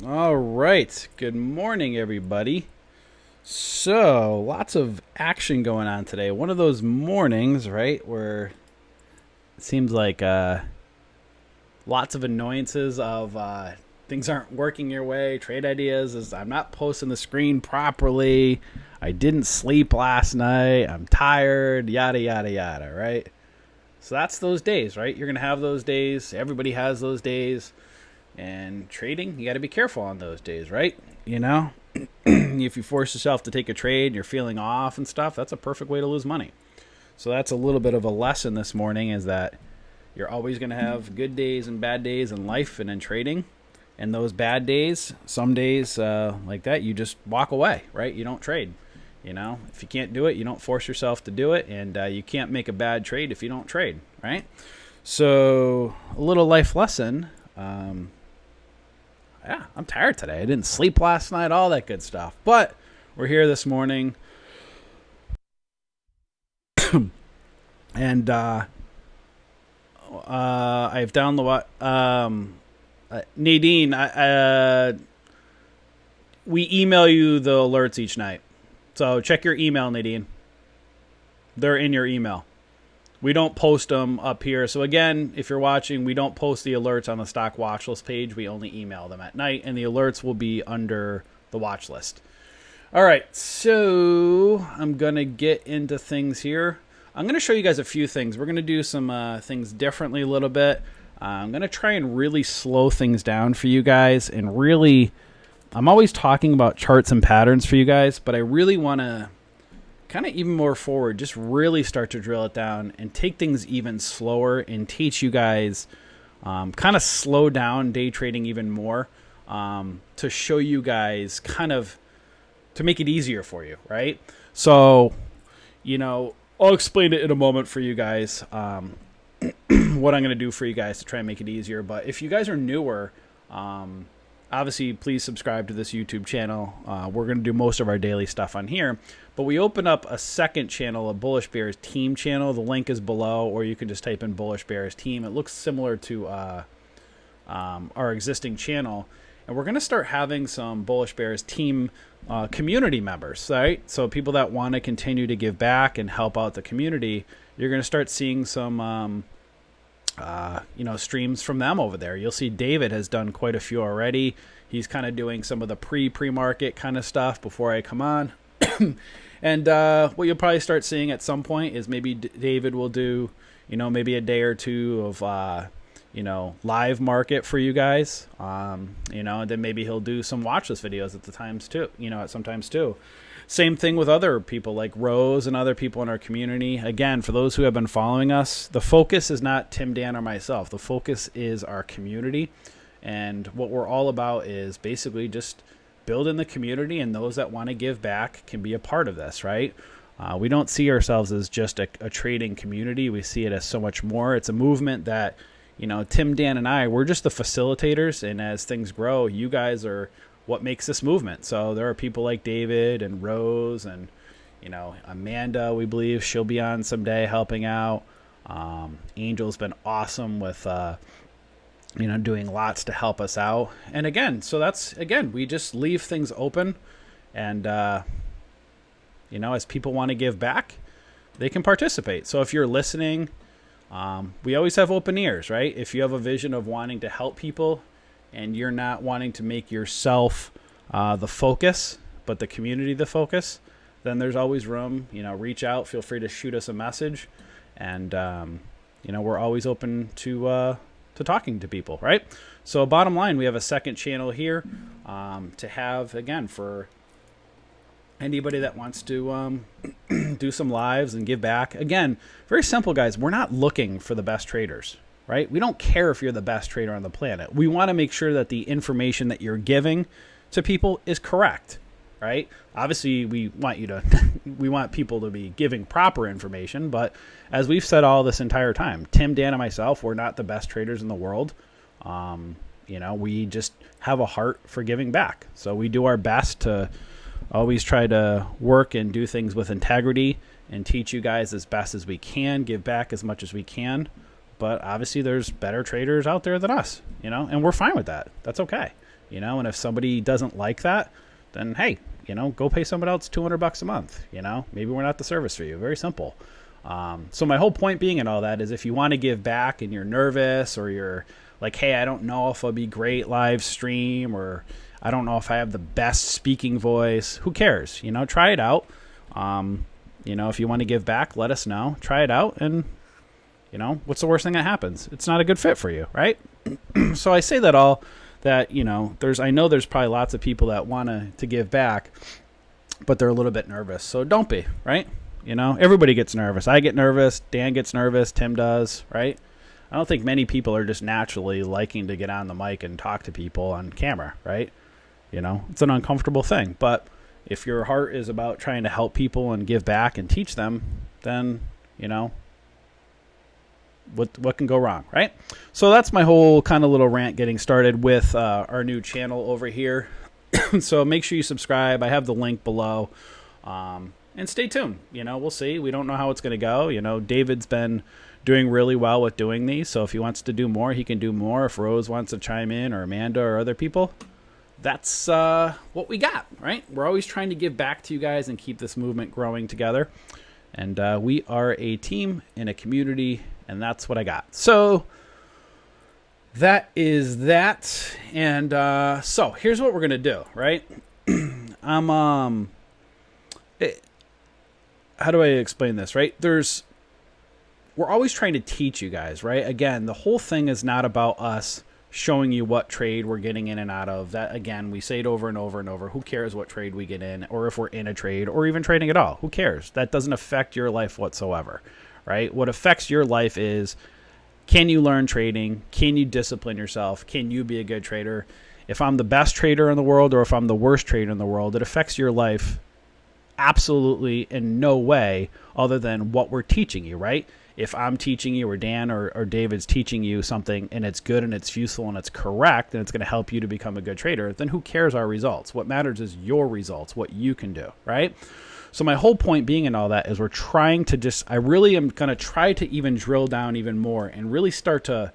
All right. Good morning, everybody. So, lots of action going on today. One of those mornings, right, where it seems like lots of annoyances of things aren't working your way. Trade ideas is I'm not posting the screen properly. I didn't sleep last night. I'm tired. Yada yada yada. Right. So that's those days, right? You're gonna have those days. Everybody has those days. And trading, you got to be careful on those days, right? You know, if you force yourself to take a trade, you're feeling off and stuff, that's a perfect way to lose money. So that's a little bit of a lesson this morning is that you're always going to have good days and bad days in life and in trading. And those bad days, some days like that, you just walk away, right? You don't trade. You know, if you can't do it, you don't force yourself to do it. And you can't make a bad trade if you don't trade, right? So a little life lesson. Yeah, I'm tired today. I didn't sleep last night, all that good stuff. But we're here this morning. And I've down the Nadine. We email you the alerts each night, so check your email, Nadine. They're in your email. We don't post them up here. So again, if you're watching, we don't post the alerts on the stock watch list page. We only email them at night, and the alerts will be under the watch list. All right, so I'm going to get into things here. I'm going to show you guys a few things. We're going to do some things differently a little bit. I'm going to try and really slow things down for you guys. And really, I'm always talking about charts and patterns for you guys, but I really want to kind of even more forward, just really start to drill it down and take things even slower and teach you guys kind of slow down day trading even more to show you guys kind of to make it easier for you, right? So, you know, I'll explain it in a moment for you guys, what I'm going to do for you guys to try and make it easier. But if you guys are newer, obviously, please subscribe to this YouTube channel. We're going to do most of our daily stuff on here. But we open up a second channel, a Bullish Bears team channel. The link is below, or you can just type in Bullish Bears team. It looks similar to our existing channel. And we're going to start having some Bullish Bears team community members, right? So people that want to continue to give back and help out the community, you're going to start seeing some streams from them over there. You'll see David has done quite a few already. He's kind of doing some of the pre-market kind of stuff before I come on. And what you'll probably start seeing at some point is maybe David will do, maybe a day or two of, live market for you guys. And then maybe he'll do some watch list videos at the times too, sometimes too. Same thing with other people like Rose and other people in our community. Again, for those who have been following us, the focus is not Tim, Dan, or myself. The focus is our community. And what we're all about is basically just building the community, and those that want to give back can be a part of this, right? We don't see ourselves as just a trading community. We see it as so much more. It's a movement that, Tim, Dan, and I, we're just the facilitators. And as things grow, you guys are what makes this movement. So there are people like David and Rose and, Amanda, we believe she'll be on someday helping out. Angel's been awesome with, doing lots to help us out. And again, we just leave things open. And, as people want to give back, they can participate. So if you're listening, we always have open ears, right? If you have a vision of wanting to help people and you're not wanting to make yourself the focus, but the community the focus, then there's always room. Reach out. Feel free to shoot us a message. And, we're always open to talking to people, right? So bottom line, we have a second channel here to have, again, for anybody that wants to do some lives and give back. Again, very simple, guys. We're not looking for the best traders, right? We don't care if you're the best trader on the planet. We want to make sure that the information that you're giving to people is correct, right? Obviously, we want people to be giving proper information, but as we've said all this entire time, Tim, Dan, and myself, we're not the best traders in the world. We just have a heart for giving back. So we do our best to always try to work and do things with integrity and teach you guys as best as we can, give back as much as we can. But obviously there's better traders out there than us, and we're fine with that. That's okay. And if somebody doesn't like that, then hey, go pay somebody else $200 a month. Maybe we're not the service for you. Very simple. So my whole point being in all that is if you want to give back and you're nervous, or you're like, hey, I don't know if I'll be great live stream, or I don't know if I have the best speaking voice, who cares? Try it out. If you want to give back, let us know. Try it out, and what's the worst thing that happens? It's not a good fit for you, right? So I say that all that, I know there's probably lots of people that want to give back, but they're a little bit nervous. So don't be, right? Everybody gets nervous. I get nervous. Dan gets nervous. Tim does, right? I don't think many people are just naturally liking to get on the mic and talk to people on camera, right? It's an uncomfortable thing. But if your heart is about trying to help people and give back and teach them, then, what can go wrong, right? So that's my whole kind of little rant getting started with our new channel over here. So make sure you subscribe. I have the link below. And stay tuned. We'll see. We don't know how it's going to go. David's been doing really well with doing these. So if he wants to do more, he can do more. If Rose wants to chime in, or Amanda, or other people, that's what we got, right? We're always trying to give back to you guys and keep this movement growing together. And we are a team and a community, and that's what I got. So that is that. And so here's what we're going to do, right? How do I explain this, right? We're always trying to teach you guys, right? Again, the whole thing is not about us showing you what trade we're getting in and out of. That, again, we say it over and over and over. Who cares what trade we get in, or if we're in a trade, or even trading at all? Who cares? That doesn't affect your life whatsoever, right? What affects your life is, can you learn trading? Can you discipline yourself? Can you be a good trader? If I'm the best trader in the world, or if I'm the worst trader in the world, it affects your life absolutely in no way other than what we're teaching you, right? If I'm teaching you, or Dan or David's teaching you something, and it's good and it's useful and it's correct and it's going to help you to become a good trader, then who cares our results? What matters is your results, what you can do, right? So my whole point being in all that is we're trying to I really am going to try to even drill down even more and really start to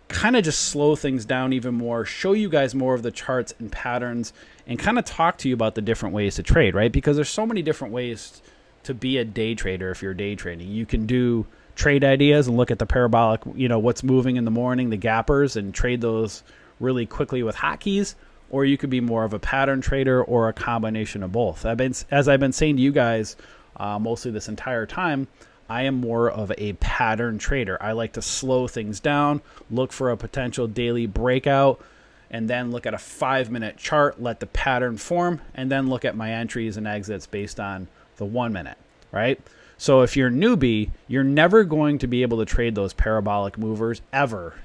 kind of just slow things down even more, show you guys more of the charts and patterns, and kind of talk to you about the different ways to trade, right? Because there's so many different ways to be a day trader if you're day trading. You can do trade ideas and look at the parabolic, what's moving in the morning, the gappers, and trade those really quickly with hotkeys, or you could be more of a pattern trader, or a combination of both. As I've been saying to you guys mostly this entire time, I am more of a pattern trader. I like to slow things down, look for a potential daily breakout, and then look at a 5-minute chart, let the pattern form, and then look at my entries and exits based on the 1 minute, right? So if you're a newbie, you're never going to be able to trade those parabolic movers ever.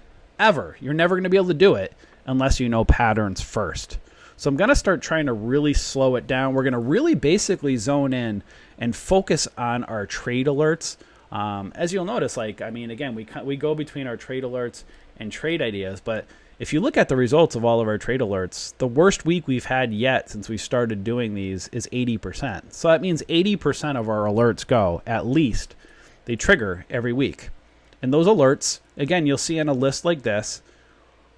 You're never going to be able to do it unless you know patterns first. So I'm going to start trying to really slow it down. We're going to really basically zone in and focus on our trade alerts. As you'll notice, again, we go between our trade alerts and trade ideas, but if you look at the results of all of our trade alerts, the worst week we've had yet since we started doing these is 80%. So that means 80% of our alerts go, at least, they trigger every week. And those alerts, again, you'll see on a list like this,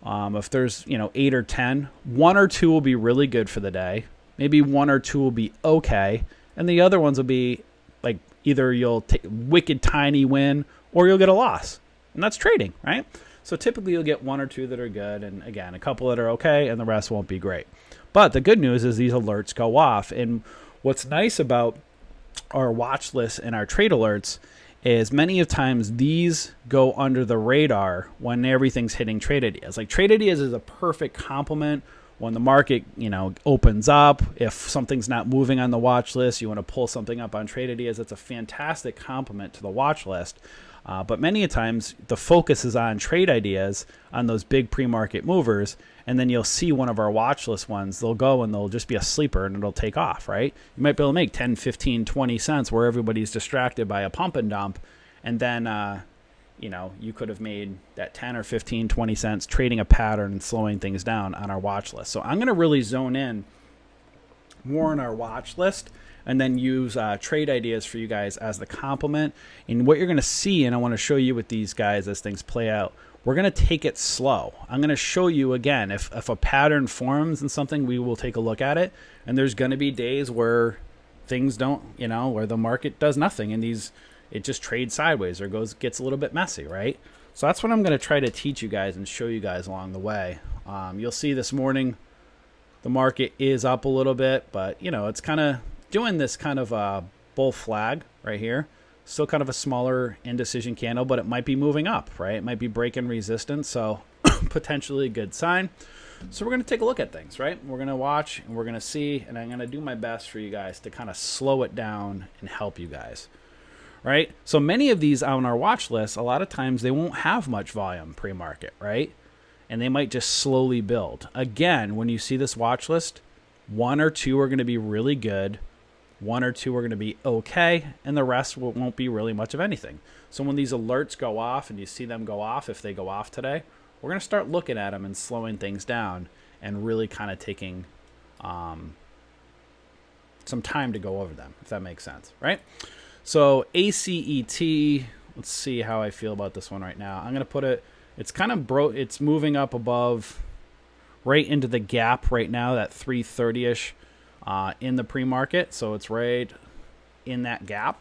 if there's 8 or 10, 1 or 2 will be really good for the day. Maybe 1 or 2 will be okay, and the other ones will be like either you'll take a wicked tiny win or you'll get a loss, and that's trading, right? So typically you'll get 1 or 2 that are good, and again, a couple that are okay, and the rest won't be great. But the good news is these alerts go off, and what's nice about our watch list and our trade alerts is many of times these go under the radar when everything's hitting trade ideas. Like trade ideas is a perfect complement when the market, opens up. If something's not moving on the watch list, you want to pull something up on trade ideas. It's a fantastic complement to the watch list. But many a times the focus is on trade ideas, on those big pre-market movers, and then you'll see one of our watch list ones, they'll go and they'll just be a sleeper and it'll take off, right? You might be able to make 10, 15, 20 cents where everybody's distracted by a pump and dump, and then you could have made that 10 or 15, 20 cents trading a pattern and slowing things down on our watch list. So I'm going to really zone in more on our watch list and then use trade ideas for you guys as the complement. And what you're going to see, and I want to show you with these guys as things play out, we're going to take it slow. I'm going to show you again, if a pattern forms in something, we will take a look at it. And there's going to be days where things don't, where the market does nothing and it just trades sideways or gets a little bit messy, right? So that's what I'm going to try to teach you guys and show you guys along the way. You'll see this morning the market is up a little bit, but it's kind of doing this kind of bull flag right here. Still kind of a smaller indecision candle, but it might be moving up, right? It might be breaking resistance, so potentially a good sign. So we're going to take a look at things, right? We're going to watch and we're going to see, and I'm going to do my best for you guys to kind of slow it down and help you guys, right? So many of these on our watch list, a lot of times they won't have much volume pre-market, right? And they might just slowly build. Again, when you see this watch list, 1 or 2 are going to be really good. 1 or 2 are going to be okay, and the rest won't be really much of anything. So when these alerts go off and you see them go off, if they go off today, we're going to start looking at them and slowing things down and really kind of taking some time to go over them, if that makes sense, right? So ACET, let's see how I feel about this one right now. I'm going to put it, it's kind of it's moving up above, right into the gap right now, that 330-ish. In the pre-market, so it's right in that gap.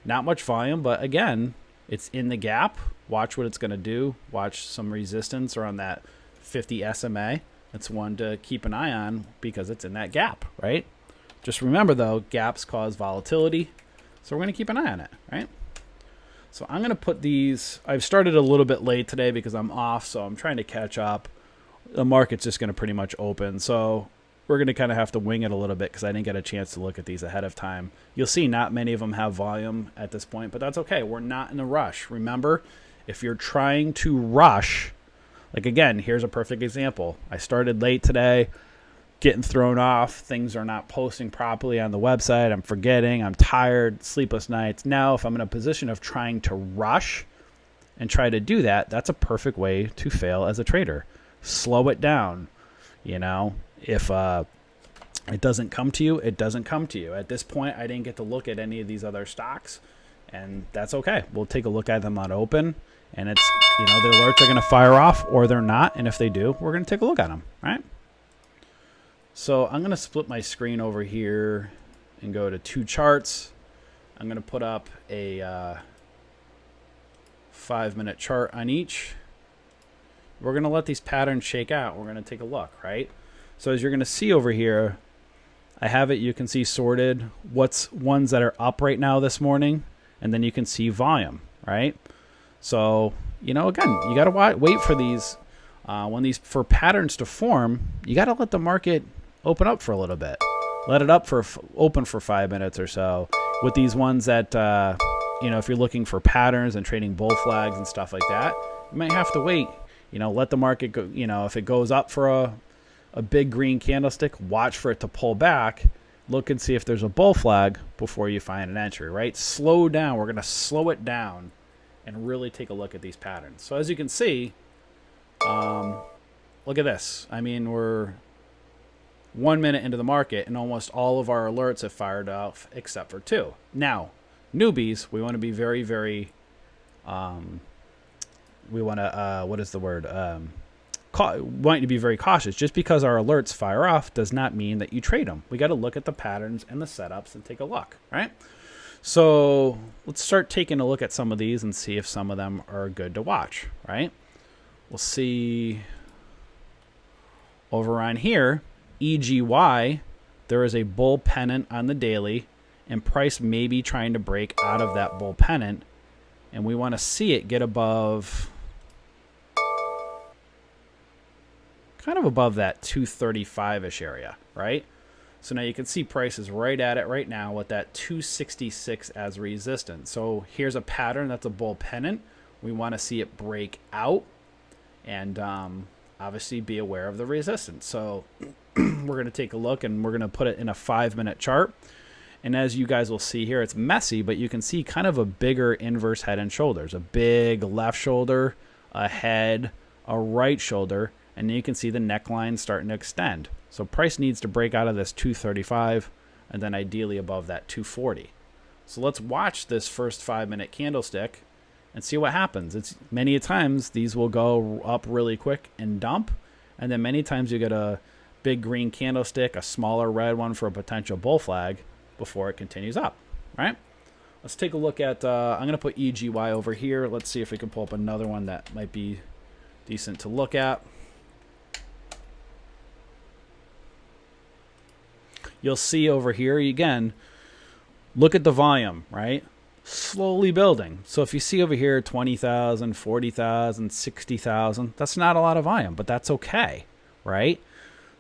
Not much volume, but again, it's in the gap. Watch what it's going to do. Watch some resistance around that 50 SMA. That's one to keep an eye on because it's in that gap, right? Just remember, though, gaps cause volatility, so we're going to keep an eye on it, right? So I'm going to put these. I've started a little bit late today because I'm off, so I'm trying to catch up. The market's just going to pretty much open, so we're going to kind of have to wing it a little bit because I didn't get a chance to look at these ahead of time. You'll see not many of them have volume at this point, but that's okay. We're not in a rush. Remember, if you're trying to rush, like again, here's a perfect example. I started late today, getting thrown off. Things are not posting properly on the website. I'm forgetting. I'm tired, sleepless nights. Now, if I'm in a position of trying to rush and try to do that, that's a perfect way to fail as a trader. Slow it down, If it doesn't come to you, it doesn't come to you. At this point, I didn't get to look at any of these other stocks, and that's okay. We'll take a look at them on open, and it's, the alerts are going to fire off or they're not, and if they do, we're going to take a look at them, right? So I'm going to split my screen over here and go to 2 charts. I'm going to put up a 5-minute chart on each. We're going to let these patterns shake out. We're going to take a look, right? So as you're going to see over here, I have it, you can see sorted what's ones that are up right now this morning, and then you can see volume, right? So, again, you got to wait for these. For patterns to form, you got to let the market open up for a little bit. Let it open for 5 minutes or so. With these ones that, if you're looking for patterns and trading bull flags and stuff like that, you might have to wait. Let the market go, if it goes up for a big green candlestick, watch for it to pull back, look and see if there's a bull flag before you find an entry, right? Slow down. We're going to slow it down and really take a look at these patterns. So as you can see, look at this. I mean, we're 1 minute into the market and almost all of our alerts have fired off except for 2. Now, newbies, we want to be very, very, we want to, want you to be very cautious. Just because our alerts fire off does not mean that you trade them. We got to look at the patterns and the setups and take a look, right? So let's start taking a look at some of these and see if some of them are good to watch, right? We'll see over on here, EGY, there is a bull pennant on the daily, and price may be trying to break out of that bull pennant, and we want to see it get above, kind of above that 235-ish area, right? So now you can see price is right at it right now with that 266 as resistance. So here's a pattern that's a bull pennant. We want to see it break out and obviously be aware of the resistance. So we're going to take a look and we're going to put it in a 5-minute chart. And as you guys will see here, it's messy, but you can see kind of a bigger inverse head and shoulders, a big left shoulder, a head, a right shoulder, and then you can see the neckline starting to extend. So price needs to break out of this 235 and then ideally above that 240. So let's watch this first 5-minute candlestick and see what happens. It's many times these will go up really quick and dump, and then many times you get a big green candlestick, a smaller red one for a potential bull flag before it continues up, right? Let's take a look at, I'm going to put EGY over here. Let's see if we can pull up another one that might be decent to look at. You'll see over here, again, look at the volume, right? Slowly building. So if you see over here 20,000, 40,000, 60,000, that's not a lot of volume, but that's okay, right?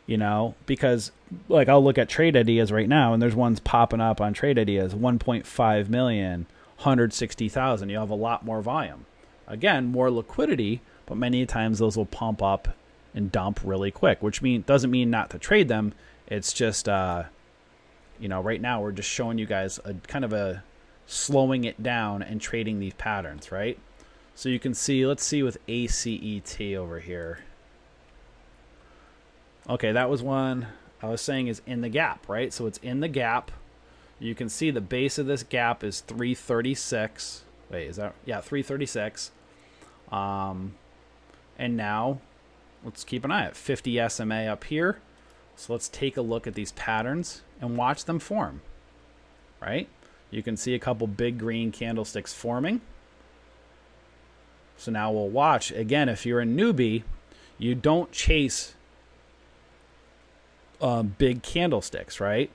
You know, because like I'll look at trade ideas right now, and there's ones popping up on trade ideas, 1.5 million, 160,000. You have a lot more volume. Again, more liquidity, but many times those will pump up and dump really quick, which doesn't mean not to trade them. It's just, you know, right now we're just showing you guys a kind of a slowing it down and trading these patterns, right? So you can see, let's see with ACET over here. Okay, that was one I was saying is in the gap, right? So it's in the gap. You can see the base of this gap is 336. Wait, is that? Yeah, 336. And now let's keep an eye at 50 SMA up here. So let's take a look at these patterns and watch them form, right? You can see a couple big green candlesticks forming. So now we'll watch. Again, if you're a newbie, you don't chase big candlesticks, right?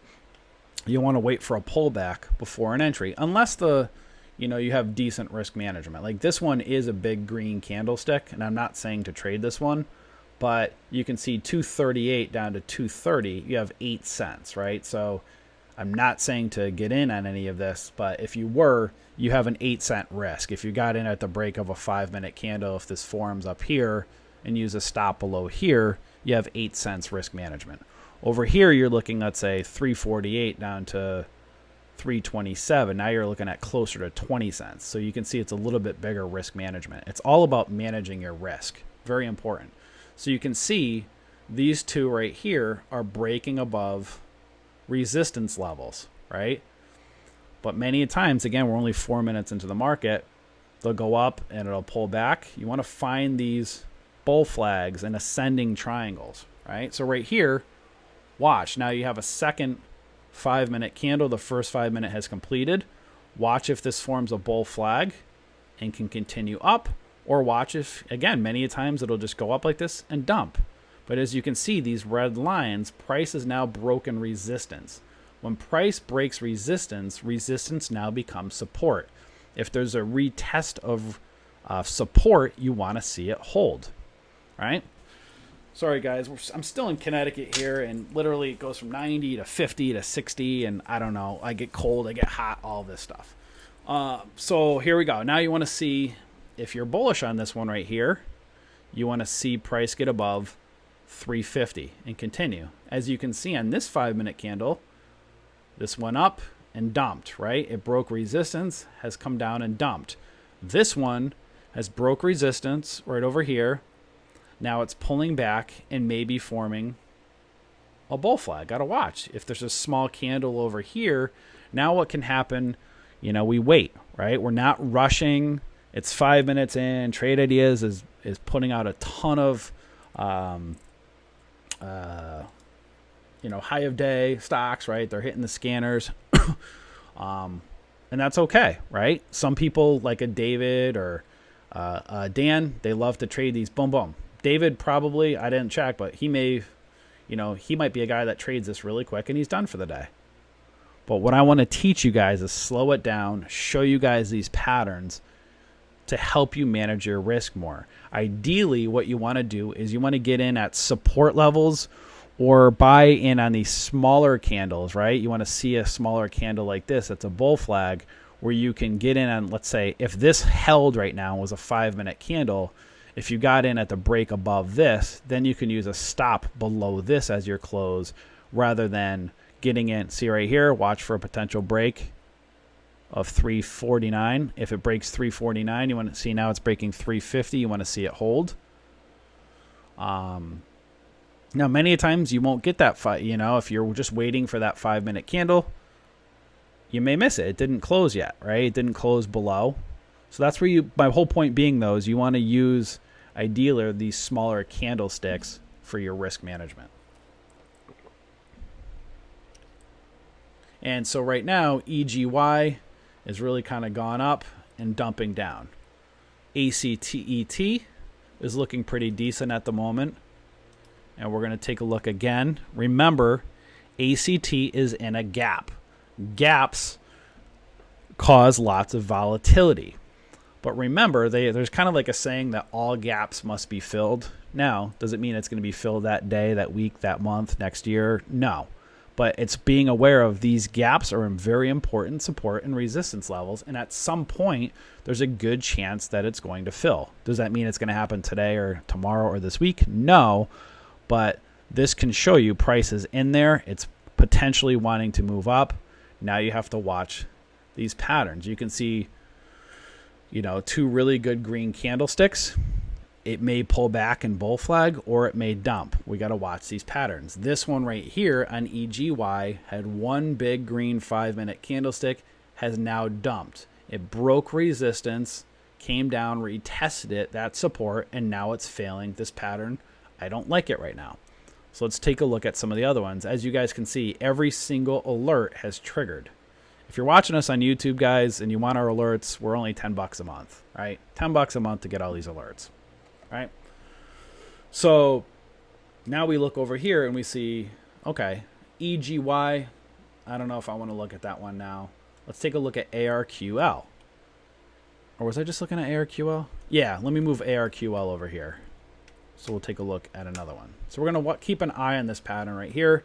You want to wait for a pullback before an entry, unless you have decent risk management. Like this one is a big green candlestick, and I'm not saying to trade this one, but you can see 238 down to 230. You have 8 cents, right? So I'm not saying to get in on any of this, but if you were, you have an 8-cent risk. If you got in at the break of a 5-minute candle, if this forms up here and use a stop below here, you have 8 cents risk management. Over here, you're looking, let's say, 348 down to 327. Now you're looking at closer to 20 cents. So you can see it's a little bit bigger risk management. It's all about managing your risk. Very important. So you can see these two right here are breaking above resistance levels, right? But many times, again, we're only 4 minutes into the market, they'll go up and it'll pull back. You want to find these bull flags and ascending triangles, right? So right here, watch. Now you have a second 5-minute candle. The first 5 minute has completed. Watch if this forms a bull flag and can continue up, or watch if, again, many times it'll just go up like this and dump. But as you can see, these red lines, price has now broken resistance. When price breaks resistance, resistance now becomes support. If there's a retest of support, you want to see it hold, right? Sorry, guys. I'm still in Connecticut here, and literally it goes from 90 to 50 to 60, and I don't know. I get cold, I get hot, all this stuff. So here we go. Now you want to see, if you're bullish on this one right here, you want to see price get above 350 and continue. As you can see on this 5-minute candle, this went up and dumped, right? It broke resistance, has come down and dumped. This one has broke resistance right over here. Now it's pulling back and maybe forming a bull flag. Got to watch. If there's a small candle over here, now what can happen? We wait, right? We're not rushing. It's 5 minutes in. Trade Ideas is putting out a ton of high of day stocks, right? They're hitting the scanners. And that's okay, right? Some people like a David or Dan, they love to trade these boom, boom. David probably, I didn't check, but he might be a guy that trades this really quick and he's done for the day. But what I want to teach you guys is slow it down, show you guys these patterns to help you manage your risk more. Ideally, what you want to do is you want to get in at support levels or buy in on these smaller candles, right? You want to see a smaller candle like this. That's a bull flag where you can get in on, let's say, if this held right now was a 5-minute candle, if you got in at the break above this, then you can use a stop below this as your close rather than getting in. See right here, watch for a potential break of 349. If it breaks 349, you want to see now it's breaking 350. You want to see it hold. Now, many times you won't get that fight. If you're just waiting for that 5-minute candle, you may miss it. It didn't close yet, right? It didn't close below. So that's where my whole point being though is you want to use ideally these smaller candlesticks for your risk management. And so right now, EGY is really kind of gone up and dumping down. ACTET is looking pretty decent at the moment. And we're going to take a look again. Remember, ACT is in a gap. Gaps cause lots of volatility. But remember, there's kind of like a saying that all gaps must be filled. Now, does it mean it's going to be filled that day, that week, that month, next year? No. But it's being aware of these gaps are very important support and resistance levels. And at some point, there's a good chance that it's going to fill. Does that mean it's going to happen today or tomorrow or this week? No. But this can show you prices in there. It's potentially wanting to move up. Now you have to watch these patterns. You can see, two really good green candlesticks. It may pull back and bull flag, or it may dump. We got to watch these patterns. This one right here on EGY had one big green 5-minute candlestick, has now dumped. It broke resistance, came down, retested it, that support, and now it's failing this pattern. I don't like it right now. So let's take a look at some of the other ones. As you guys can see, every single alert has triggered. If you're watching us on YouTube, guys, and you want our alerts, we're only $10 a month, right? $10 a month to get all these alerts, right? So now we look over here and we see, okay, EGY. I don't know if I want to look at that one now. Let's take a look at ARQL. Or was I just looking at ARQL? Yeah, let me move ARQL over here. So we'll take a look at another one. So we're going to keep an eye on this pattern right here.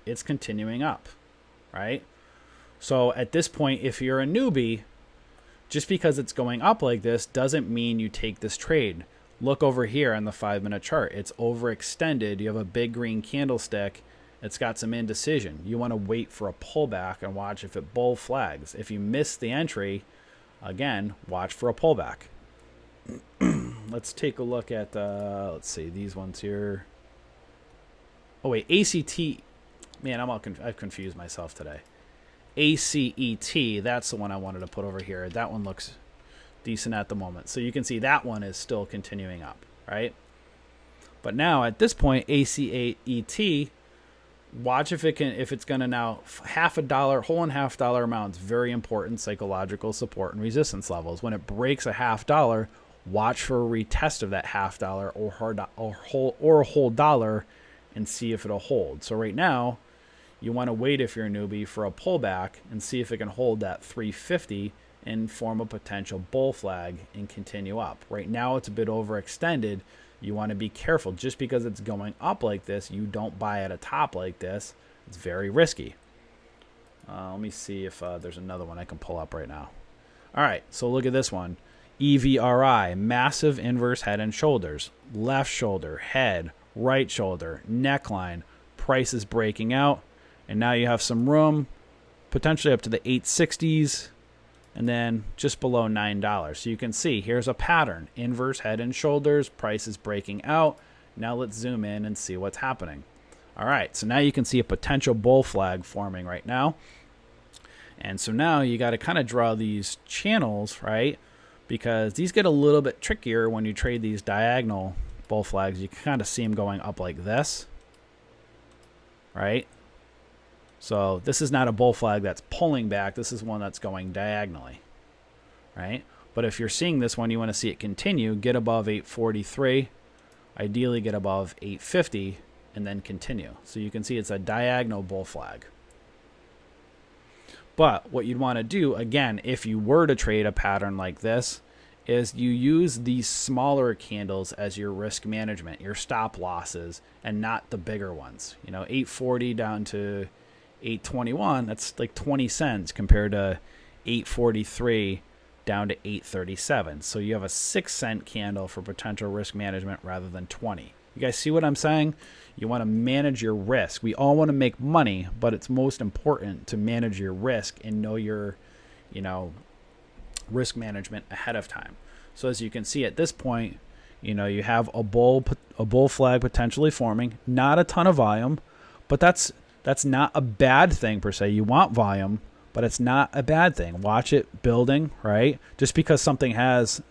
It's continuing up, right? So at this point, if you're a newbie, just because it's going up like this doesn't mean you take this trade. Look over here on the 5-minute chart. It's overextended. You have a big green candlestick. It's got some indecision. You want to wait for a pullback and watch if it bull flags. If you miss the entry, again, watch for a pullback. Let's take a look at, let's see, these ones here. Oh, wait, ACT. Man, I've confused myself today. ACET, that's the one I wanted to put over here. That one looks decent at the moment. So you can see that one is still continuing up, right? But now at this point, ACAET, watch if it's going to now $0.50, whole and $0.50 amounts, very important psychological support and resistance levels. When it breaks a $0.50, watch for a retest of that $0.50 or a whole dollar and see if it'll hold. So right now, you want to wait if you're a newbie for a pullback and see if it can hold that 350 and form a potential bull flag and continue up. Right now, it's a bit overextended. You want to be careful. Just because it's going up like this, you don't buy at a top like this. It's very risky. Let me see if there's another one I can pull up right now. All right, so look at this one. EVRI, massive inverse head and shoulders. Left shoulder, head, right shoulder, neckline. Price is breaking out. And now you have some room, potentially up to the 860s, and then just below $9. So you can see here's a pattern. Inverse head and shoulders, price is breaking out. Now let's zoom in and see what's happening. All right, so now you can see a potential bull flag forming right now. And so now you got to kind of draw these channels, right? Because these get a little bit trickier when you trade these diagonal bull flags. You can kind of see them going up like this, right? So this is not a bull flag that's pulling back. This is one that's going diagonally, right? But if you're seeing this one, you want to see it continue, get above 843, ideally get above 850, and then continue. So you can see it's a diagonal bull flag. But what you'd want to do, again, if you were to trade a pattern like this, is you use these smaller candles as your risk management, your stop losses, and not the bigger ones. 840 down to 821, that's like 20 cents compared to 843 down to 837. So you have a 6-cent candle for potential risk management rather than 20. You guys see what I'm saying? You want to manage your risk. We all want to make money, but it's most important to manage your risk and know your, risk management ahead of time. So as you can see at this point, you have a bull flag potentially forming, not a ton of volume, but that's not a bad thing per se. You want volume, but it's not a bad thing. Watch it building, right? Just because something has,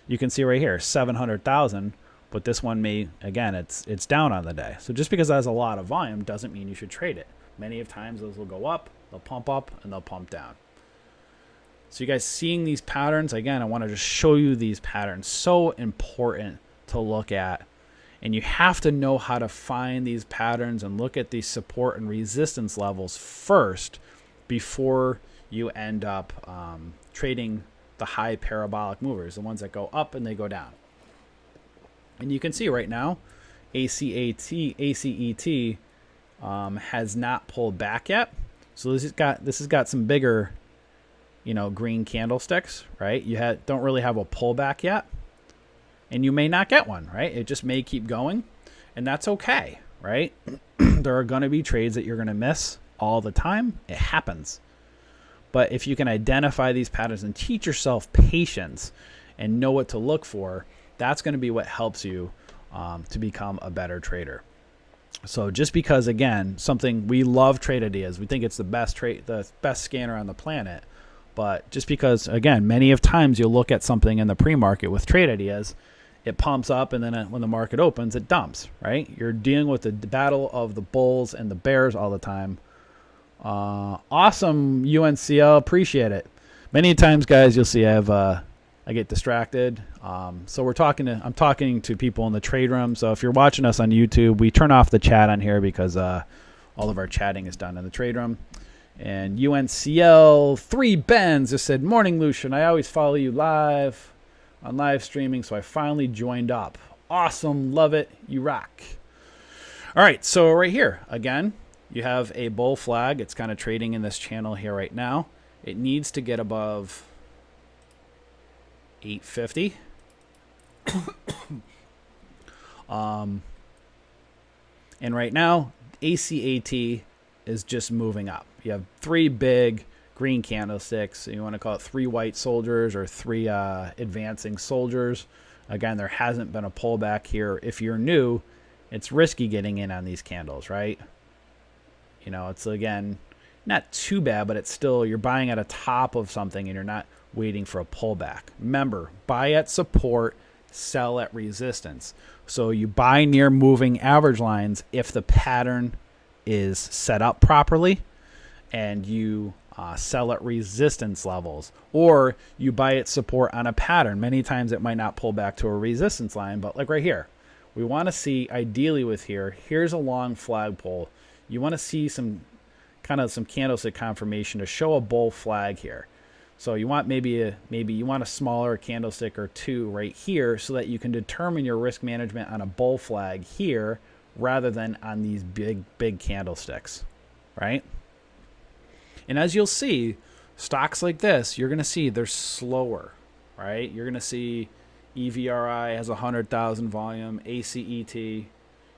you can see right here, 700,000, but this one may, again, it's down on the day. So just because it has a lot of volume doesn't mean you should trade it. Many of times those will go up, they'll pump up, and they'll pump down. So you guys seeing these patterns, again, I want to just show you these patterns. So important to look at. And you have to know how to find these patterns and look at these support and resistance levels first before you end up trading the high parabolic movers, the ones that go up and they go down. And you can see right now, ACET has not pulled back yet. So this has got some bigger, green candlesticks, right? You don't really have a pullback yet. And you may not get one, right? It just may keep going, and that's okay, right? There are going to be trades that you're going to miss all the time. It happens. But if you can identify these patterns and teach yourself patience and know what to look for, that's going to be what helps you to become a better trader. So just because, again, we love trade ideas, we think it's the best scanner on the planet. But just because, again, many of times you'll look at something in the pre-market with trade ideas, it pumps up, and then when the market opens, it dumps, right? You're dealing with the battle of the bulls and the bears all the time. Awesome, UNCL. Appreciate it. Many times, guys, you'll see I get distracted. So I'm talking to people in the trade room. So if you're watching us on YouTube, we turn off the chat on here because all of our chatting is done in the trade room. And UNCL 3 Benz just said, "Morning, Lucian. I always follow you live on live streaming, so I finally joined up. Awesome. Love it. You rock." All right, so right here, again, you have a bull flag. It's kind of trading in this channel here right now. It needs to get above 850. And right now, ACAT is just moving up. You have 3 big green candlesticks. You want to call it 3 white soldiers or 3 advancing soldiers. Again, there hasn't been a pullback here. If you're new, it's risky getting in on these candles, right? It's, again, not too bad, but it's still, you're buying at a top of something and you're not waiting for a pullback. Remember, buy at support, sell at resistance. So you buy near moving average lines if the pattern is set up properly, and you sell at resistance levels, or you buy at support on a pattern. Many times it might not pull back to a resistance line, but like right here, we want to see, ideally with here's a long flagpole. You want to see some candlestick confirmation to show a bull flag here. So you want maybe you want a smaller candlestick or 2 right here so that you can determine your risk management on a bull flag here rather than on these big candlesticks, right? And as you'll see, stocks like this, you're going to see they're slower, right? You're going to see EVRI has 100,000 volume, ACET,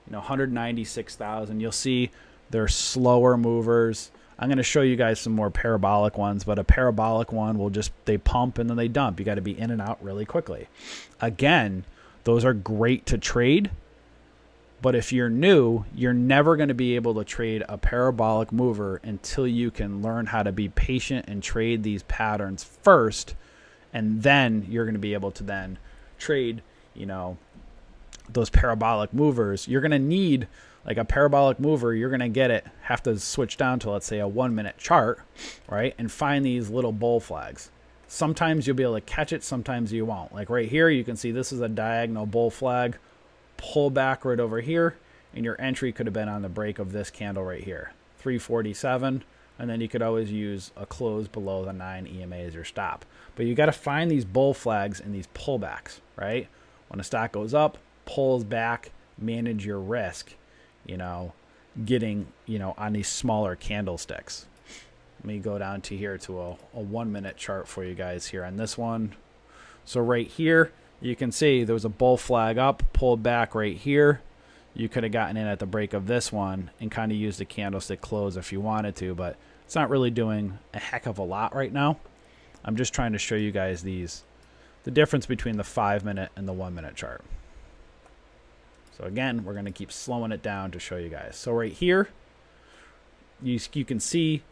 196,000. You'll see they're slower movers. I'm going to show you guys some more parabolic ones, but a parabolic one will they pump and then they dump. You got to be in and out really quickly. Again, those are great to trade. But if you're new, you're never going to be able to trade a parabolic mover until you can learn how to be patient and trade these patterns first. And then you're going to be able to then trade, those parabolic movers. You're going to need like a parabolic mover. You're going to have to switch down to, let's say, a 1-minute chart, right? And find these little bull flags. Sometimes you'll be able to catch it. Sometimes you won't. Like right here, you can see this is a diagonal bull flag. Pull back right over here, and your entry could have been on the break of this candle right here, 347, and then you could always use a close below the 9 EMA as your stop. But you got to find these bull flags and these pullbacks, right? When a stock goes up, pulls back, manage your risk, getting, on these smaller candlesticks. Let me go down to here to a 1-minute chart for you guys here on this one. So right here, you can see there was a bull flag up, pulled back right here. You could have gotten in at the break of this one and kind of used the candlestick close if you wanted to, but it's not really doing a heck of a lot right now. I'm just trying to show you guys the difference between the 5-minute and the 1-minute chart. So again, we're going to keep slowing it down to show you guys. So right here, you can see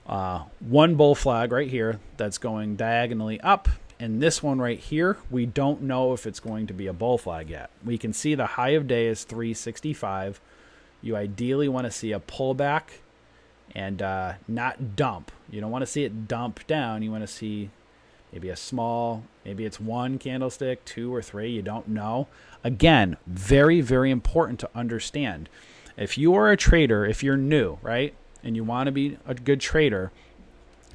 One bull flag right here that's going diagonally up, and this one right here, we don't know if it's going to be a bull flag yet. We can see the high of day is 365. You ideally want to see a pullback and not dump. You don't want to see it dump down. You want to see maybe a small, maybe it's one candlestick, two or three, you don't know. Again, very, very important to understand. If you are a trader, if you're new, right, and you want to be a good trader,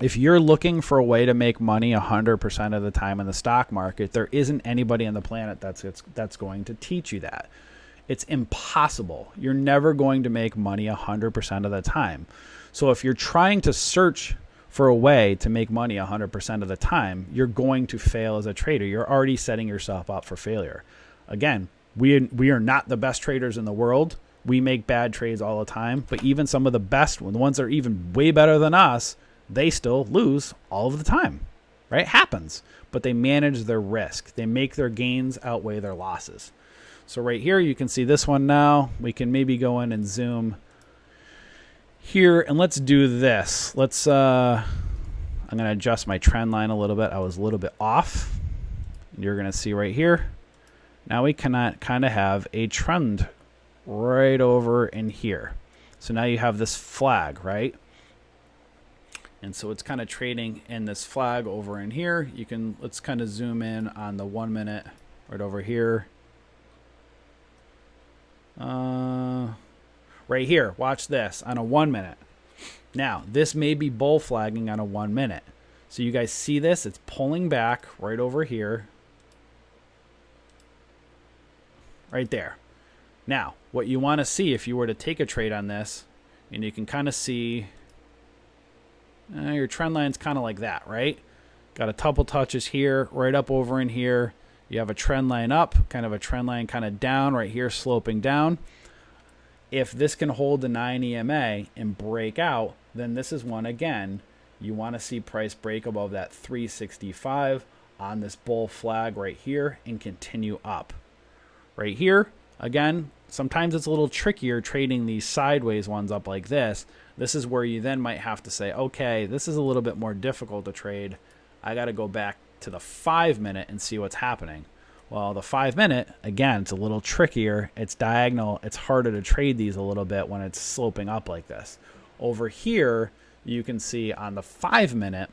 if you're looking for a way to make money 100% of the time in the stock market, there isn't anybody on the planet that's going to teach you that. It's impossible. You're never going to make money 100% of the time. So if you're trying to search for a way to make money 100% of the time, you're going to fail as a trader. You're already setting yourself up for failure. Again, we are not the best traders in the world. We make bad trades all the time, but even some of the best ones, the ones that are even way better than us, they still lose all of the time, right? It happens, but they manage their risk. They make their gains outweigh their losses. So right here, you can see this one now. We can maybe go in and zoom here, and let's do this. I'm going to adjust my trend line a little bit. I was a little bit off. You're going to see right here. Now we cannot kind of have a trend right over in here. So now you have this flag, right? And so it's kind of trading in this flag over in here. Let's kind of zoom in on the 1 minute right over here. Right here, watch this on a 1 minute. Now, this may be bull flagging on a 1 minute. So you guys see this? It's pulling back right over here. Right there. Now, what you want to see if you were to take a trade on this, and you can kind of see your trend line's kind of like that, right? Got a couple touches here, right up over in here. You have a trend line up, kind of a trend line kind of down right here, sloping down. If this can hold the 9 EMA and break out, then this is one again. You want to see price break above that 365 on this bull flag right here and continue up. Right here, again, sometimes it's a little trickier trading these sideways ones up like this. This is where you then might have to say, okay, this is a little bit more difficult to trade. I got to go back to the 5 minute and see what's happening. Well, the 5 minute, again, it's a little trickier. It's diagonal. It's harder to trade these a little bit when it's sloping up like this. Over here, you can see on the 5 minute,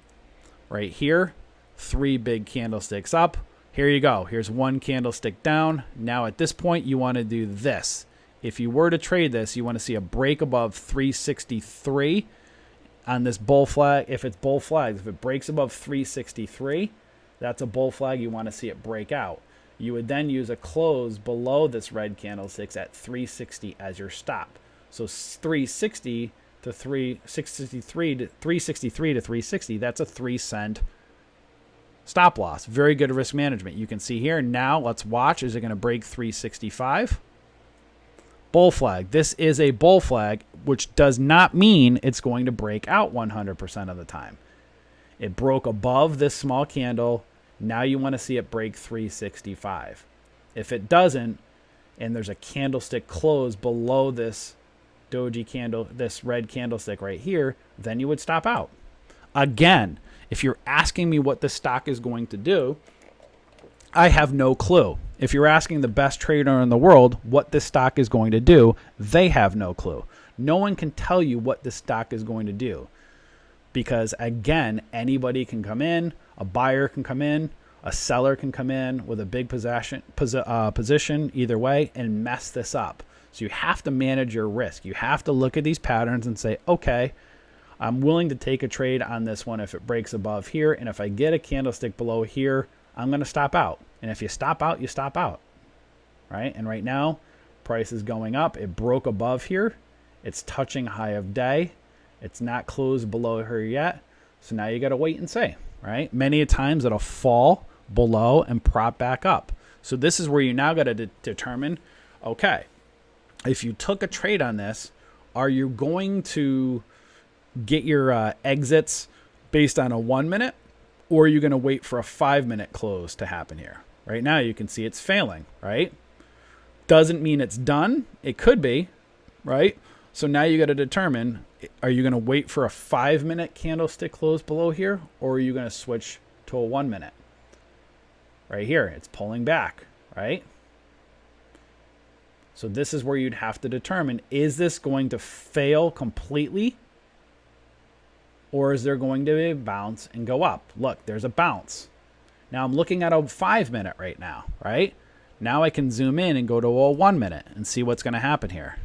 right here, 3 big candlesticks up. Here you go. Here's one candlestick down. Now at this point, you want to do this. If you were to trade this, you want to see a break above 363 on this bull flag. If it's bull flags, if it breaks above 363, that's a bull flag. You want to see it break out. You would then use a close below this red candlesticks at 360 as your stop. So 360 to 363 to 360, that's a 3 cent stop loss. Very good risk management. You can see here now, let's watch. Is it going to break 365? Bull flag. This is a bull flag, which does not mean it's going to break out 100% of the time. It broke above this small candle. Now you want to see it break 365. If it doesn't, and there's a candlestick close below this doji candle, this red candlestick right here, then you would stop out. Again, if you're asking me what this stock is going to do, I have no clue. If you're asking the best trader in the world what this stock is going to do, they have no clue. No one can tell you what this stock is going to do. Because again, anybody can come in, a buyer can come in, a seller can come in with a big position either way and mess this up. So you have to manage your risk. You have to look at these patterns and say, okay, I'm willing to take a trade on this one if it breaks above here. And if I get a candlestick below here, I'm going to stop out. And if you stop out, you stop out. Right? And right now, price is going up. It broke above here. It's touching high of day. It's not closed below here yet. So now you got to wait and see. Right? Many a times it'll fall below and prop back up. So this is where you now got to determine, okay, if you took a trade on this, are you going to get your exits based on a 1 minute, or are you going to wait for a 5 minute close to happen here? Right now you can see it's failing, right? Doesn't mean it's done. It could be, right? So now you got to determine, Are you going to wait for a 5-minute candlestick close below here, or are you going to switch to a 1 minute? Right here, it's pulling back, right? So this is where you'd have to determine, is this going to fail completely, or is there going to be a bounce and go up? Look, there's a bounce. Now I'm looking at a 5-minute right now, right? Now I can zoom in and go to a 1 minute and see what's going to happen here.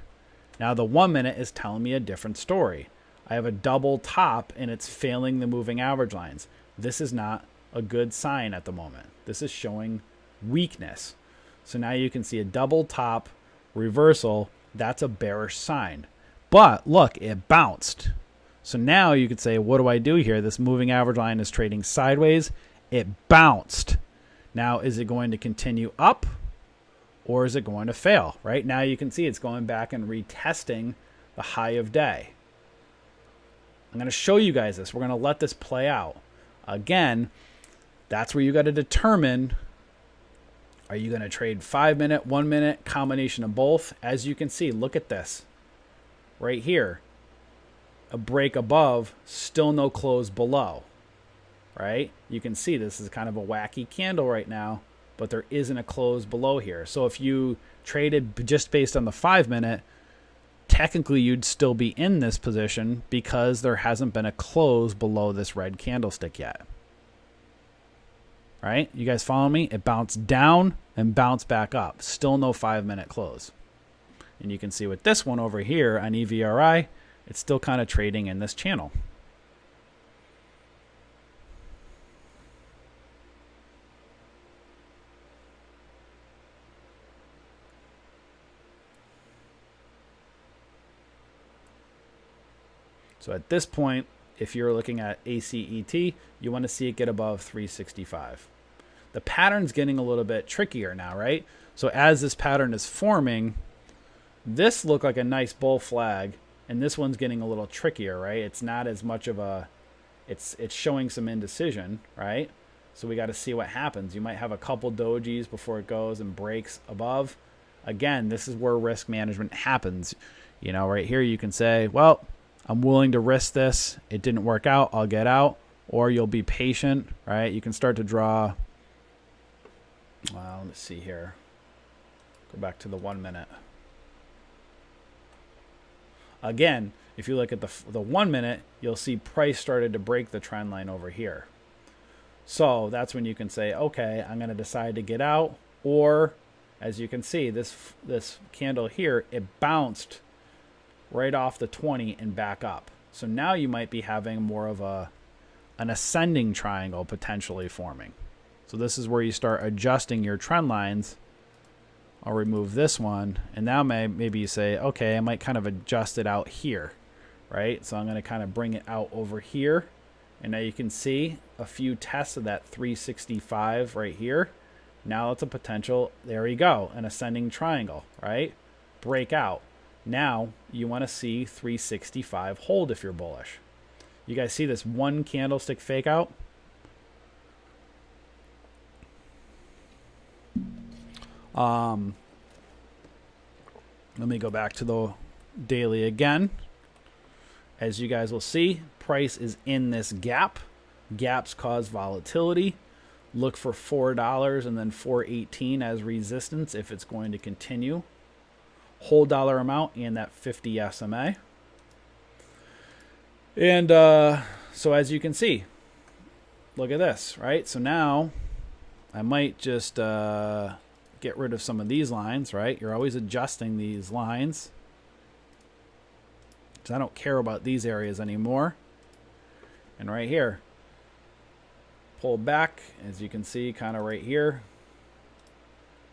Now the 1 minute is telling me a different story. I have a double top and it's failing the moving average lines. This is not a good sign at the moment. This is showing weakness. So now you can see a double top reversal. That's a bearish sign. But look, it bounced. So now you could say, what do I do here? This moving average line is trading sideways. It bounced. Now, is it going to continue up, or is it going to fail? Right now you can see it's going back and retesting the high of day. I'm going to show you guys this. We're going to let this play out. Again, that's where you got to determine, are you going to trade 5-minute, 1 minute, combination of both? As you can see, look at this. Right here, a break above, still no close below. Right? You can see this is kind of a wacky candle right now, but there isn't a close below here. So if you traded just based on the 5-minute, technically you'd still be in this position because there hasn't been a close below this red candlestick yet. Right? You guys follow me? It bounced down and bounced back up. Still no 5-minute close. And you can see with this one over here on EVRI, it's still kind of trading in this channel. So at this point, if you're looking at ACET, you want to see it get above 365. The pattern's getting a little bit trickier now, right? So as this pattern is forming, this looked like a nice bull flag, and this one's getting a little trickier, right? It's not as much of a, it's showing some indecision, right? So we got to see what happens. You might have a couple dojis before it goes and breaks above. Again, this is where risk management happens. You know, right here you can say, well, I'm willing to risk this. It didn't work out. I'll get out. Or you'll be patient, right? You can start to draw. Well, let me see here. Go back to the 1 minute. Again, if you look at the 1 minute, you'll see price started to break the trend line over here. So that's when you can say, okay, I'm going to decide to get out. Or, as you can see, this candle here, it bounced right off the 20 and back up. So now you might be having more of an ascending triangle potentially forming. So this is where you start adjusting your trend lines. I'll remove this one, and now maybe you say, okay, I might kind of adjust it out here, right? So I'm going to kind of bring it out over here, and now you can see a few tests of that 365 right here. Now it's a potential, there we go, an ascending triangle, right? Breakout. Now you want to see 365 hold if you're bullish. You guys see this one candlestick fake out? Let me go back to the daily again. As you guys will see, price is in this gap. Gaps cause volatility. Look for $4 and then $4.18 as resistance if it's going to continue. Whole dollar amount and that 50 SMA. And so as you can see, look at this, right? So now I might just get rid of some of these lines, right? You're always adjusting these lines. So I don't care about these areas anymore. And right here, pull back, as you can see, kind of right here.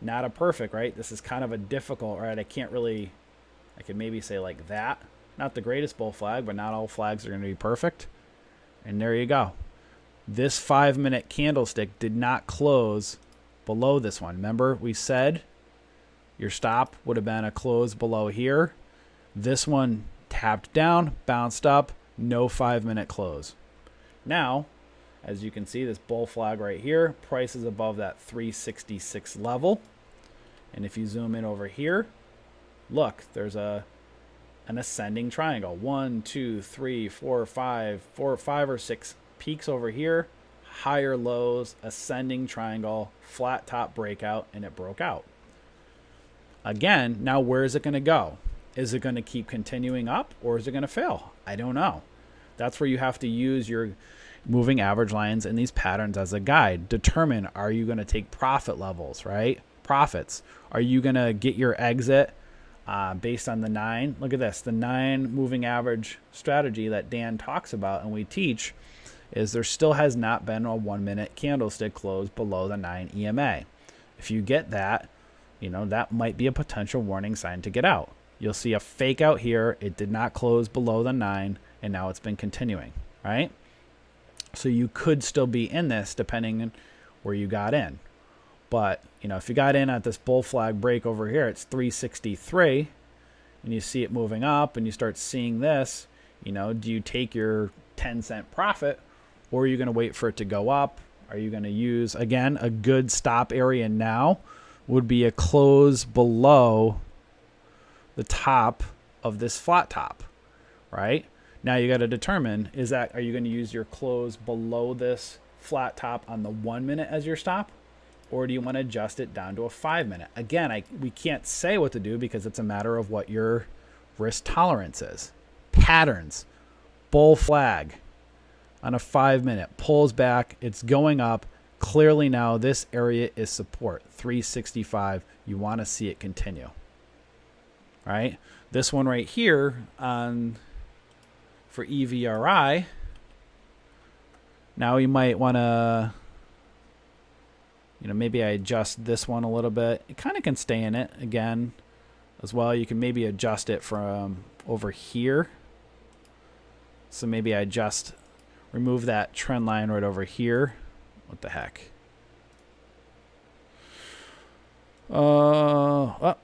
Not a perfect, right? This is kind of a difficult, right? I could maybe say like that. Not the greatest bull flag, but not all flags are going to be perfect. And there you go. This 5-minute candlestick did not close below this one. Remember, we said your stop would have been a close below here. This one tapped down, bounced up, no 5-minute close. Now, as you can see, this bull flag right here, price is above that 366 level. And if you zoom in over here, look, there's a an ascending triangle. 1, 2, 3, 4, 5, 5 or 6 peaks over here, higher lows, ascending triangle, flat top breakout, and it broke out. Again, now where is it going to go? Is it going to keep continuing up, or is it going to fail? I don't know. That's where you have to use your moving average lines and these patterns as a guide. Determine, are you going to take profit levels, right? Profits. Are you going to get your exit based on the 9? Look at this. The 9 moving average strategy that Dan talks about and we teach is there still has not been a 1-minute candlestick close below the 9 EMA. If you get that, that might be a potential warning sign to get out. You'll see a fake out here. It did not close below the 9, and now it's been continuing, right? So you could still be in this depending on where you got in. But, if you got in at this bull flag break over here, it's 363, and you see it moving up, and you start seeing this, do you take your 10-cent profit, or are you going to wait for it to go up? Are you going to use, again, a good stop area now would be a close below the top of this flat top, right? Now you got to determine, are you going to use your close below this flat top on the 1 minute as your stop? Or do you want to adjust it down to a 5 minute? Again, we can't say what to do because it's a matter of what your risk tolerance is. Patterns, bull flag on a 5 minute, pulls back, it's going up. Clearly now this area is support, 365. You want to see it continue, right? This one right here for EVRI, now you might want to, maybe I adjust this one a little bit. It kind of can stay in it again as well. You can maybe adjust it from over here. So maybe I remove that trend line right over here. What the heck? I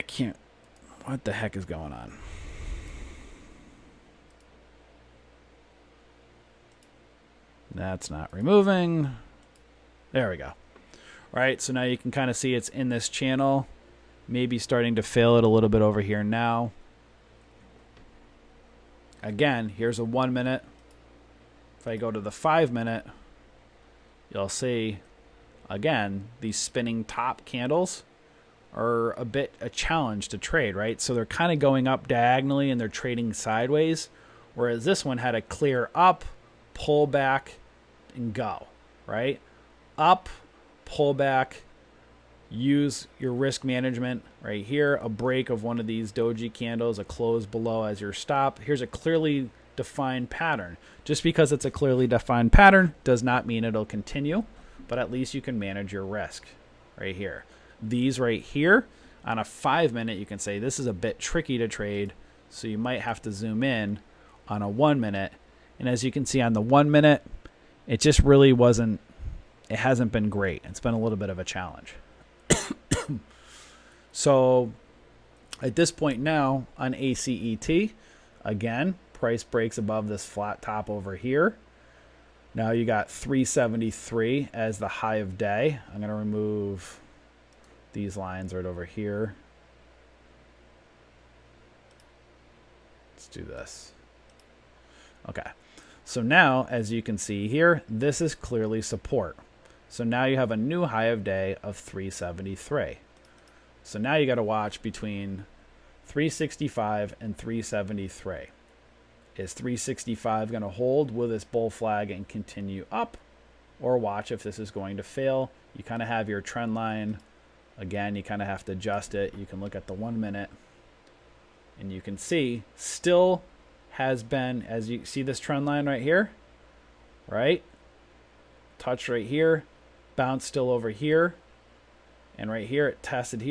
can't. What the heck is going on? That's not removing. There we go. All right, so now you can kind of see it's in this channel. Maybe starting to fill it a little bit over here now. Again, here's a 1 minute. If I go to the 5 minute, you'll see, again, these spinning top candles are a challenge to trade, right? So they're kind of going up diagonally and they're trading sideways, whereas this one had a clear up, pull back, and go, right? Up, pull back, use your risk management right here, a break of one of these doji candles, a close below as your stop. Here's a clearly defined pattern. Just because it's a clearly defined pattern does not mean it'll continue, but at least you can manage your risk right here. These right here on a 5 minute, you can say this is a bit tricky to trade, so you might have to zoom in on a 1 minute. And as you can see on the 1 minute, it just really it hasn't been great. It's been a little bit of a challenge. So at this point now on ACET, again, price breaks above this flat top over here. Now you got 373 as the high of day. I'm going to remove these lines right over here. Let's do this. Okay. So now, as you can see here, this is clearly support. So now you have a new high of day of 373. So now you got to watch between 365 and 373. Is 365 going to hold with this bull flag and continue up? Or watch if this is going to fail. You kind of have your trend line. Again, you kind of have to adjust it. You can look at the 1 minute. And you can see still has been, as you see this trend line right here, right? Touch right here. Bounce still over here. And right here, it tested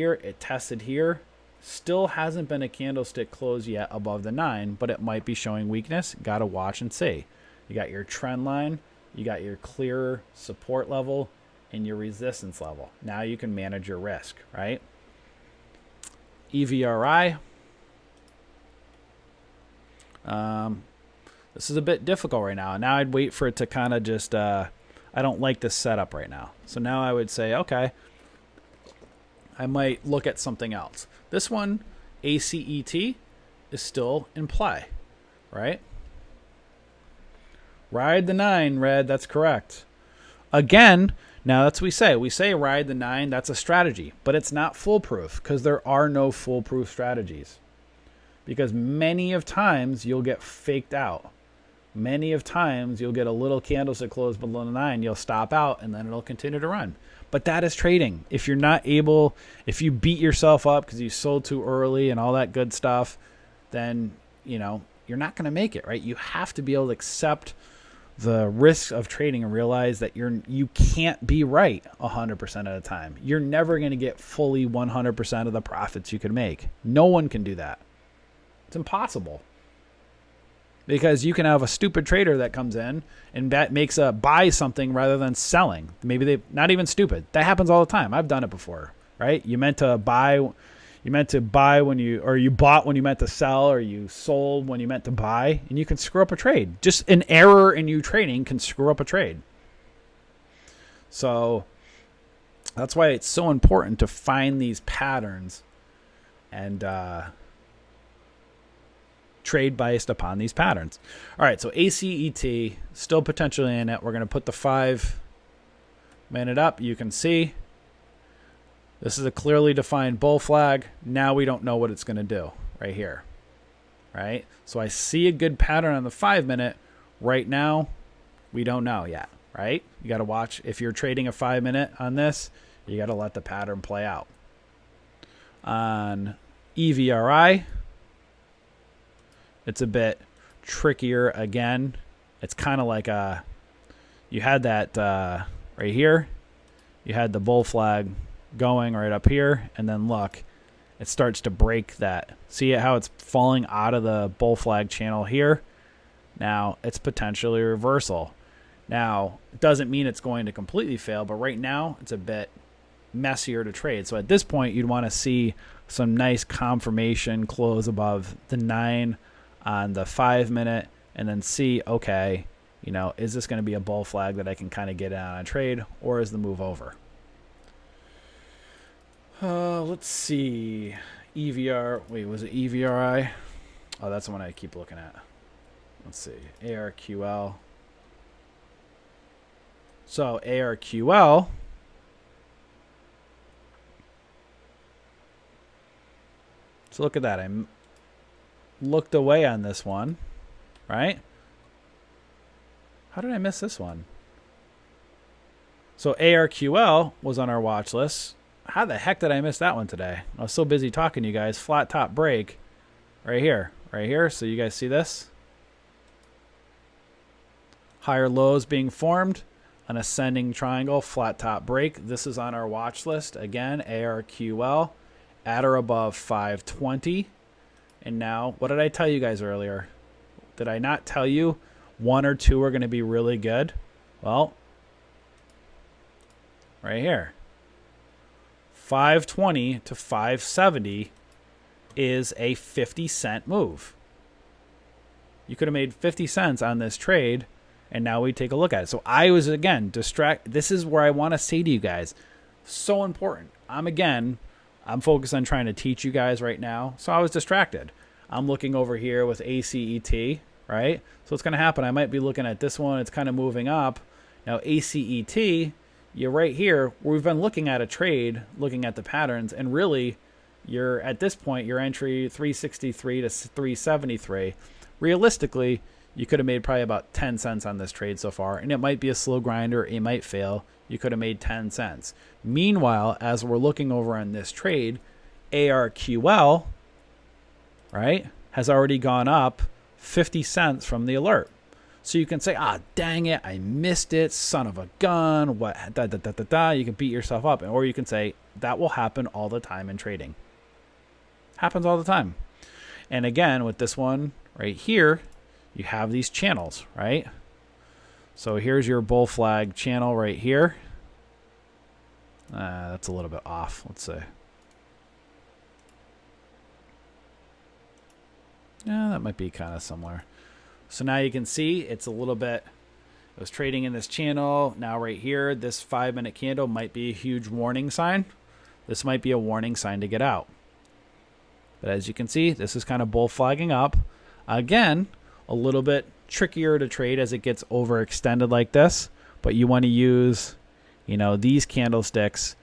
here. Still hasn't been a candlestick close yet above the 9, but it might be showing weakness. Got to watch and see. You got your trend line, you got your clear support level, and your resistance level. Now you can manage your risk, right? EVRI. This is a bit difficult right now. Now I'd wait for it to kind of just, I don't like this setup right now. So now I would say, okay, I might look at something else. This one, ACET, is still in play, right? Ride the 9, red. That's correct. Again, now that's what we say. We say ride the 9. That's a strategy, but it's not foolproof because there are no foolproof strategies. Because many of times you'll get faked out. Many of times you'll get a little candlestick close below the 9. You'll stop out and then it'll continue to run. But that is trading. If you're not able, if you beat yourself up because you sold too early and all that good stuff, then, you know, you're not going to make it, right? You have to be able to accept the risks of trading and realize that you can't be right 100% of the time. You're never going to get fully 100% of the profits you could make. No one can do that. It's impossible. Because you can have a stupid trader that comes in and makes a buy something rather than selling. Maybe they not even stupid. That happens all the time. I've done it before, right? You meant to buy when you bought when you meant to sell, or you sold when you meant to buy, and you can screw up a trade. Just an error in you trading can screw up a trade. So that's why it's so important to find these patterns and trade based upon these patterns. All right, so ACET still potentially in it. We're going to put the 5 minute up. You can see this is a clearly defined bull flag. Now we don't know what it's going to do right here. Right? So I see a good pattern on the 5 minute. Right now, we don't know yet. Right? You got to watch. If you're trading a 5 minute on this, you got to let the pattern play out. On EVRI, it's a bit trickier again. It's kind of like you had that right here. You had the bull flag going right up here, and then look, it starts to break that. See how it's falling out of the bull flag channel here? Now it's potentially a reversal. Now, it doesn't mean it's going to completely fail, but right now it's a bit messier to trade. So at this point, you'd want to see some nice confirmation close above the 9 on the 5 minute, and then see, okay, you know, is this going to be a bull flag that I can kind of get on a trade, or is the move over? Let's see. Wait, was it EVRI? Oh, that's the one I keep looking at. Let's see. ARQL. So ARQL, so look at that. I looked away on this one, right? How did I miss this one? So ARQL was on our watch list. How the heck did I miss that one today? I was so busy talking to you guys. Flat top break right here. So you guys see this? Higher lows being formed, an ascending triangle, flat top break. This is on our watch list. Again, ARQL at or above 520. And now, what did I tell you guys earlier? Did I not tell you 1 or 2 are going to be really good? Well, right here. 520 to 570 is a 50-cent move. You could have made 50 cents on this trade, and now we take a look at it. So I was, again, distracted. This is where I want to say to you guys, so important. I'm focused on trying to teach you guys right now, so I was distracted. I'm looking over here with ACET, right? So what's going to happen? I might be looking at this one. It's kind of moving up. Now, ACET, you're right here. We've been looking at a trade, looking at the patterns, and really, you're at this point, your entry 363 to 373. Realistically, you could have made probably about 10 cents on this trade so far, and it might be a slow grinder. It might fail. You could have made 10 cents. Meanwhile, as we're looking over on this trade, ARQL, right, has already gone up 50 cents from the alert. So you can say, dang it, I missed it, son of a gun, what, You can beat yourself up. Or you can say, that will happen all the time in trading. Happens all the time. And again, with this one right here, you have these channels, right? So here's your bull flag channel right here. That's a little bit off. Let's see. Yeah, that might be kind of similar. So now you can see it's a little bit, it was trading in this channel. Now right here, this 5-minute candle might be a huge warning sign. This might be a warning sign to get out. But as you can see, this is kind of bull flagging up. Again, a little bit trickier to trade as it gets overextended like this. But you want to use, you know, these candlesticks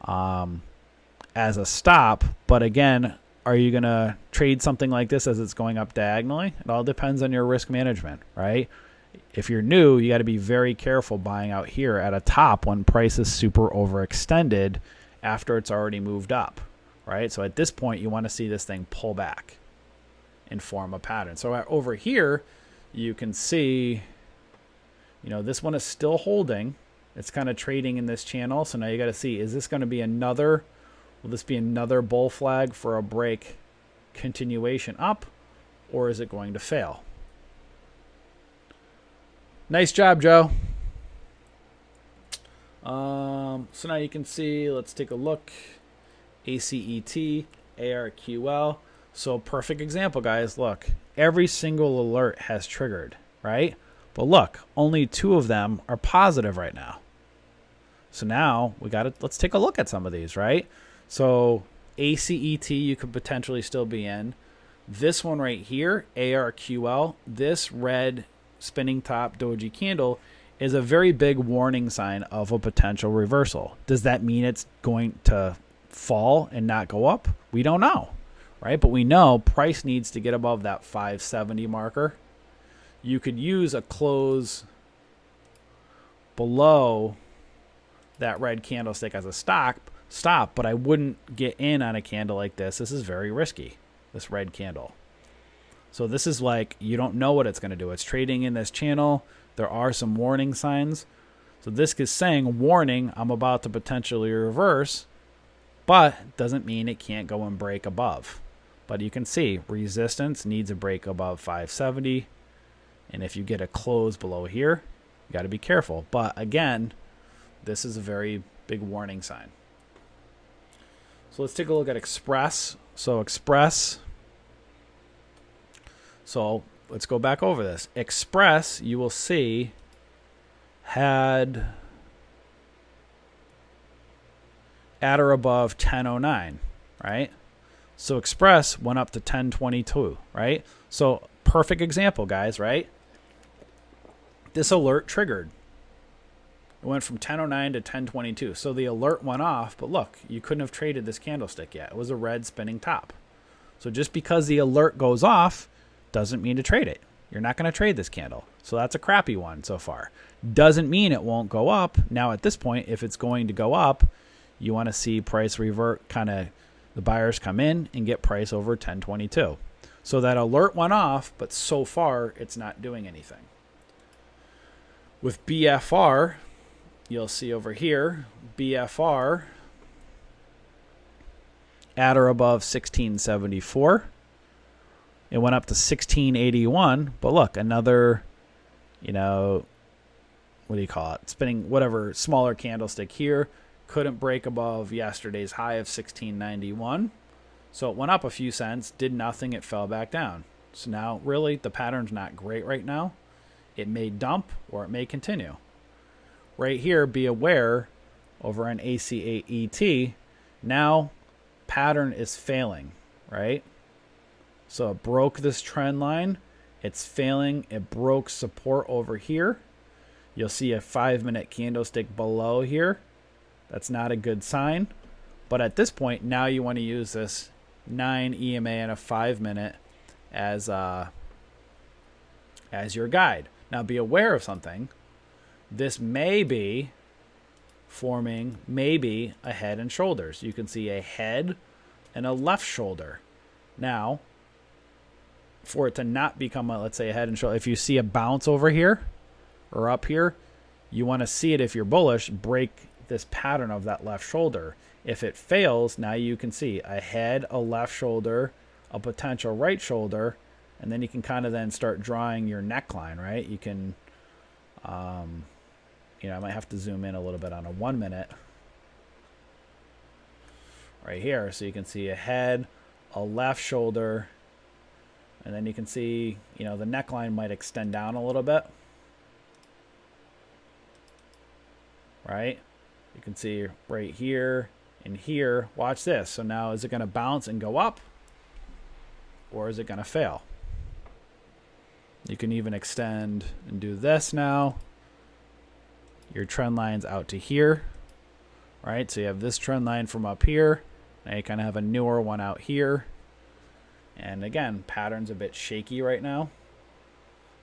as a stop. But again, are you going to trade something like this as it's going up diagonally? It all depends on your risk management, right? If you're new, you got to be very careful buying out here at a top when price is super overextended after it's already moved up, right? So at this point, you want to see this thing pull back and form a pattern. So over here, you can see, you know, this one is still holding. It's kind of trading in this channel. So now you got to see, is this going to be another, will this be another bull flag for a break continuation up, or is it going to fail? Nice job, Joe. So now you can see, let's take a look. ACET, ARQL. So perfect example, guys. Look, every single alert has triggered, right? But look, only 2 of them are positive right now. So now we got to, let's take a look at some of these, right? So ACET, you could potentially still be in. This one right here, ARQL, this red spinning top doji candle is a very big warning sign of a potential reversal. Does that mean it's going to fall and not go up? We don't know, right? But we know price needs to get above that 570 marker. You could use a close below that red candlestick as a stop, but I wouldn't get in on a candle like this. This is very risky, this red candle. So this is like, you don't know what it's going to do. It's trading in this channel. There are some warning signs. So this is saying, warning, I'm about to potentially reverse, but doesn't mean it can't go and break above. But you can see resistance needs a break above 570. And if you get a close below here, you got to be careful. But again, this is a very big warning sign. So let's take a look at Express. So Express. So let's go back over this. Express, you will see, had at or above 1009, right? So Express went up to 1022, right? So perfect example, guys, right? This alert triggered. It went from 1009 to 1022. So the alert went off, but look, you couldn't have traded this candlestick yet. It was a red spinning top. So just because the alert goes off doesn't mean to trade it. You're not going to trade this candle. So that's a crappy one so far. Doesn't mean it won't go up. Now at this point, if it's going to go up, you want to see price revert, kind of the buyers come in and get price over 1022. So that alert went off, but so far it's not doing anything. With BFR, you'll see over here, BFR at or above 1674. It went up to 1681, but look, another, you know, what do you call it? Spinning whatever smaller candlestick here. Couldn't break above yesterday's high of 1691. So it went up a few cents, did nothing, it fell back down. So now really the pattern's not great right now. It may dump or it may continue. Right here, be aware over on ACAET, now pattern is failing, right? So it broke this trend line. It's failing. It broke support over here. You'll see a 5-minute candlestick below here. That's not a good sign. But at this point, now you want to use this 9 EMA and a 5-minute as your guide. Now be aware of something. This may be forming maybe a head and shoulders. You can see a head and a left shoulder. Now, for it to not become a, let's say, a head and shoulder, if you see a bounce over here or up here, you want to see it, if you're bullish, break this pattern of that left shoulder. If it fails, now you can see a head, a left shoulder, a potential right shoulder, and then you can kind of then start drawing your neckline, right? You can, you know, I might have to zoom in a little bit on a 1 minute right here. So you can see a head, a left shoulder, and then you can see, you know, the neckline might extend down a little bit, right? You can see right here and here. Watch this. So now is it going to bounce and go up? or is it going to fail? You can even extend and do this now. Your trend line's out to here, right? So you have this trend line from up here. Now you kind of have a newer one out here. And again, pattern's a bit shaky right now.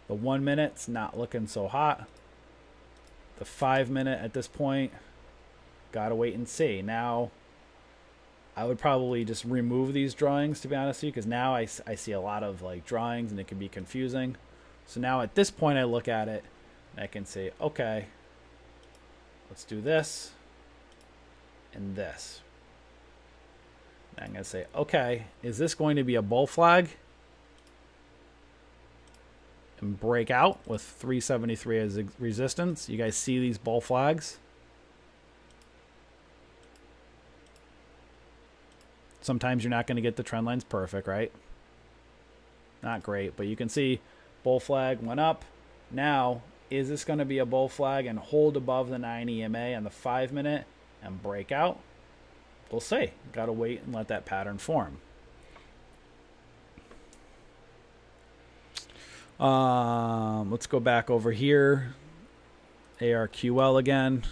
The 1 minute's not looking so hot. The 5 minute at this point, gotta wait and see. Now, I would probably just remove these drawings, to be honest with you, because now I see a lot of like drawings and it can be confusing. So now at this point, I look at it and I can say, okay, let's do this and this. And I'm going to say, okay, is this going to be a bull flag? And break out with 373 as resistance. You guys see these bull flags? Sometimes you're not going to get the trend lines perfect, right? Not great, but you can see bull flag went up. Now, is this going to be a bull flag and hold above the 9 EMA on the 5 minute and break out? We'll see. Got to wait and let that pattern form. Let's go back over here. ARQL again.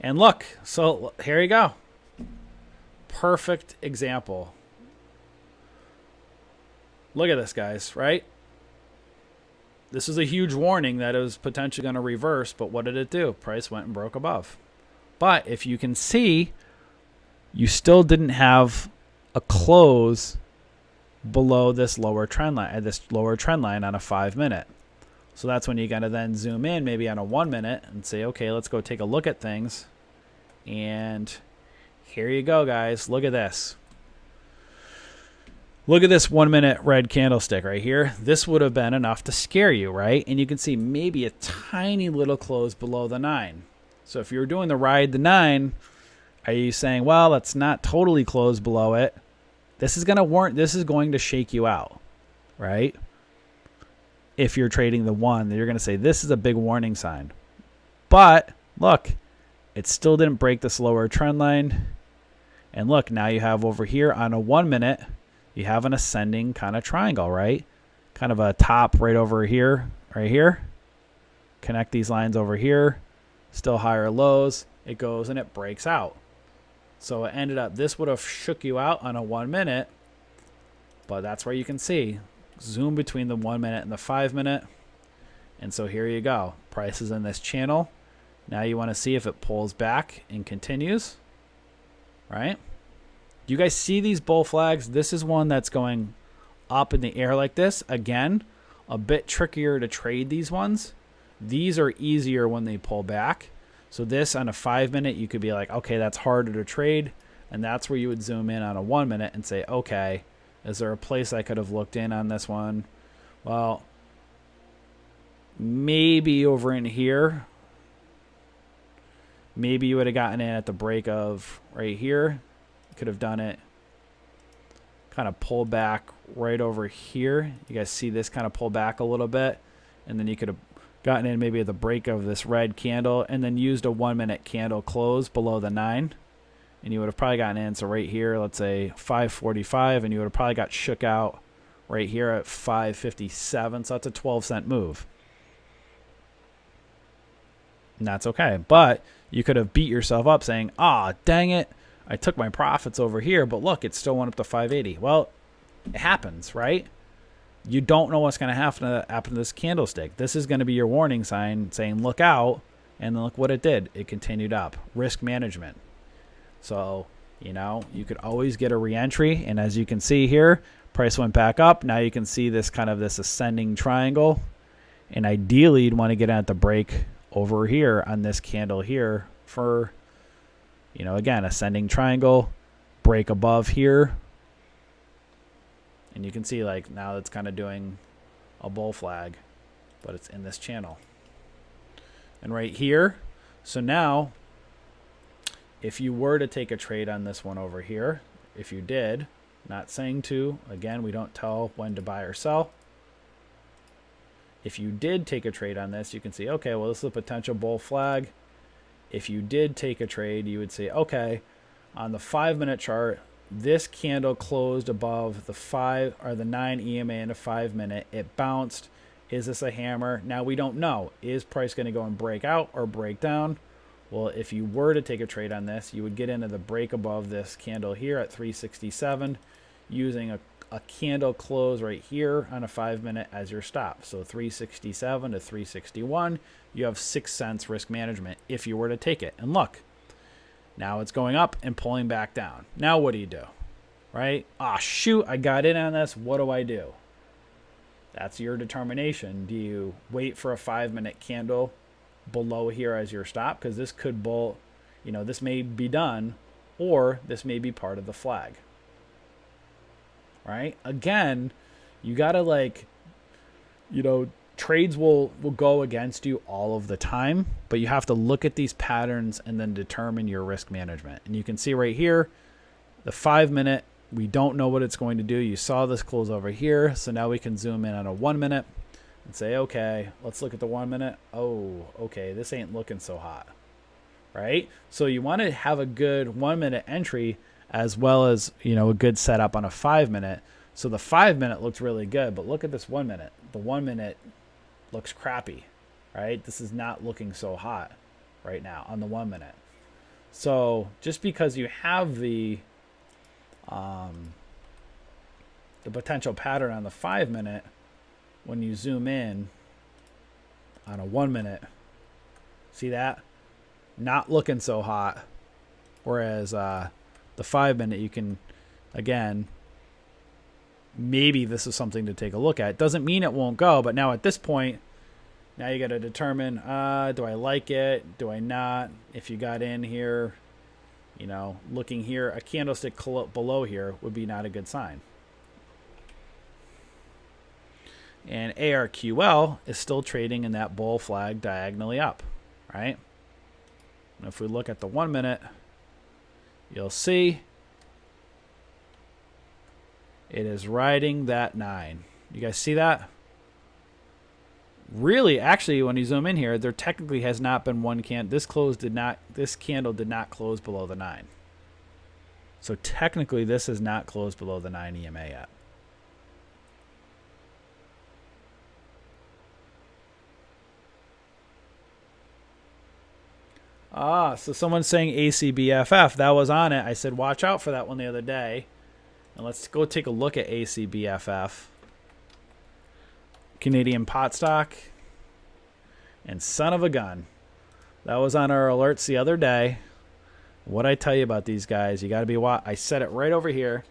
And look, so here you go. Perfect example. Look at this, guys, right? This is a huge warning that it was potentially going to reverse, but what did it do? Price went and broke above. But if you can see, you still didn't have a close below this lower trend line on a 5 minute. So that's when you got to then zoom in maybe on a 1 minute and say, okay, let's go take a look at things. And here you go, guys. Look at this. Look at this 1 minute red candlestick right here. This would have been enough to scare you, right? And you can see maybe a tiny little close below the 9. So if you were doing the ride the 9, are you saying, well, that's not totally closed below it? This is going to shake you out, right? If you're trading the 1, you're going to say this is a big warning sign. But look, it still didn't break this lower trend line. And look, now you have over here on a 1 minute, you have an ascending kind of triangle, right? Kind of a top right over here, right here. Connect these lines over here. Still higher lows. It goes and it breaks out. So it ended up, this would have shook you out on a 1 minute. But that's where you can see. Zoom between the 1 minute and the 5 minute. And so here you go. Price is in this channel. Now you want to see if it pulls back and continues. Right? Do you guys see these bull flags? This is one that's going up in the air like this. Again, a bit trickier to trade these ones. These are easier when they pull back. So this on a 5 minute, you could be like, okay, that's harder to trade. And that's where you would zoom in on a 1 minute and say, okay, is there a place I could have looked in on this one? Well, maybe over in here. Maybe you would have gotten in at the break of right here. Could have done it, kind of pull back right over here. You guys see this kind of pull back a little bit, and then you could have gotten in maybe at the break of this red candle and then used a 1 minute candle close below the 9, and you would have probably gotten in. So right here, let's say 545, and you would have probably got shook out right here at 557. So that's a 12-cent move, and that's okay. But you could have beat yourself up saying, ah, dang it, I took my profits over here, but look, it still went up to 580. Well, it happens, right? You don't know what's going to happen to this candlestick. This is going to be your warning sign saying, look out. And then look what it did. It continued up. Risk management. So, you know, you could always get a re-entry. And as you can see here, price went back up. Now you can see this kind of this ascending triangle. And ideally, you'd want to get at the break over here on this candle here for, you know, again, ascending triangle, break above here. And you can see like now it's kind of doing a bull flag, but it's in this channel. And right here, so now if you were to take a trade on this one over here, if you did, not saying to, again, we don't tell when to buy or sell. If you did take a trade on this, you can see, okay, well, this is a potential bull flag. If you did take a trade, you would say, okay, on the 5 minute chart, this candle closed above the 5 or the 9 EMA in a 5 minute. It bounced. Is this a hammer? Now we don't know. Is price going to go and break out or break down? Well, if you were to take a trade on this, you would get into the break above this candle here at 367 using a candle close right here on a 5 minute as your stop. So 367 to 361, you have 6 cents risk management if you were to take it. And look, now it's going up and pulling back down. Now what do you do? Right? Ah, shoot, I got in on this. What do I do? That's your determination. Do you wait for a 5 minute candle below here as your stop? Because this could this may be done, or this may be part of the flag. Right? Again, you got to trades will go against you all of the time, but you have to look at these patterns and then determine your risk management. And you can see right here, the 5 minute, we don't know what it's going to do. You saw this close over here, so now we can zoom in on a 1 minute and say, okay, let's look at the 1 minute. Oh, okay, this ain't looking so hot, right? So you want to have a good 1 minute entry as well as, a good setup on a 5 minute. So the 5 minute looks really good, but look at this 1 minute. The 1 minute looks crappy, right? This is not looking so hot right now on the 1 minute. So just because you have the potential pattern on the 5 minute, when you zoom in on a 1 minute, see that? Not looking so hot. Whereas the 5 minute, you can, again, maybe this is something to take a look at. Doesn't mean it won't go, but now at this point, now you got to determine, do I like it? Do I not? If you got in here, looking here, a candlestick below here would be not a good sign. And ARQL is still trading in that bull flag diagonally up, right? And if we look at the 1 minute, you'll see it is riding that 9. You guys see that? Really, actually, when you zoom in here, there technically has not been one candle. This candle did not close below the 9. So technically, this has not closed below the 9 EMA yet. So someone's saying ACBFF. That was on it. I said, watch out for that one the other day. And let's go take a look at ACBFF. Canadian pot stock. And son of a gun. That was on our alerts the other day. What I tell you about these guys, you got to be... I said it right over here.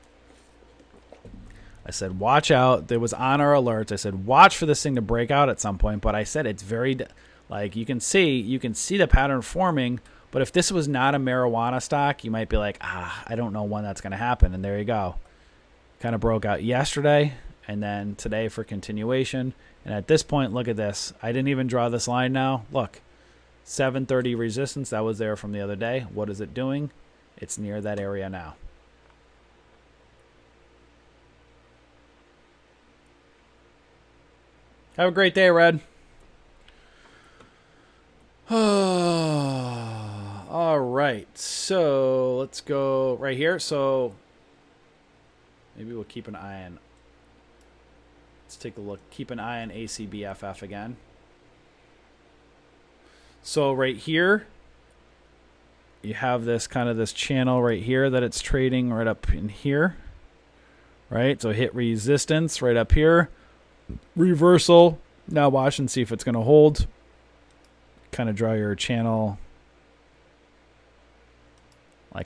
I said, watch out. It was on our alerts. I said, watch for this thing to break out at some point. But I said it's very... Like you can see the pattern forming, but if this was not a marijuana stock, you might be like, I don't know when that's going to happen. And there you go. Kind of broke out yesterday and then today for continuation. And at this point, look at this. I didn't even draw this line now. Look, 730 resistance. That was there from the other day. What is it doing? It's near that area now. Have a great day, Red. All right, so let's go right here. So maybe we'll keep an eye on. Let's take a look. Keep an eye on ACBFF again. So right here, you have this channel right here that it's trading right up in here. Right, so hit resistance right up here. Reversal. Now watch and see if it's going to hold. Kind of draw your channel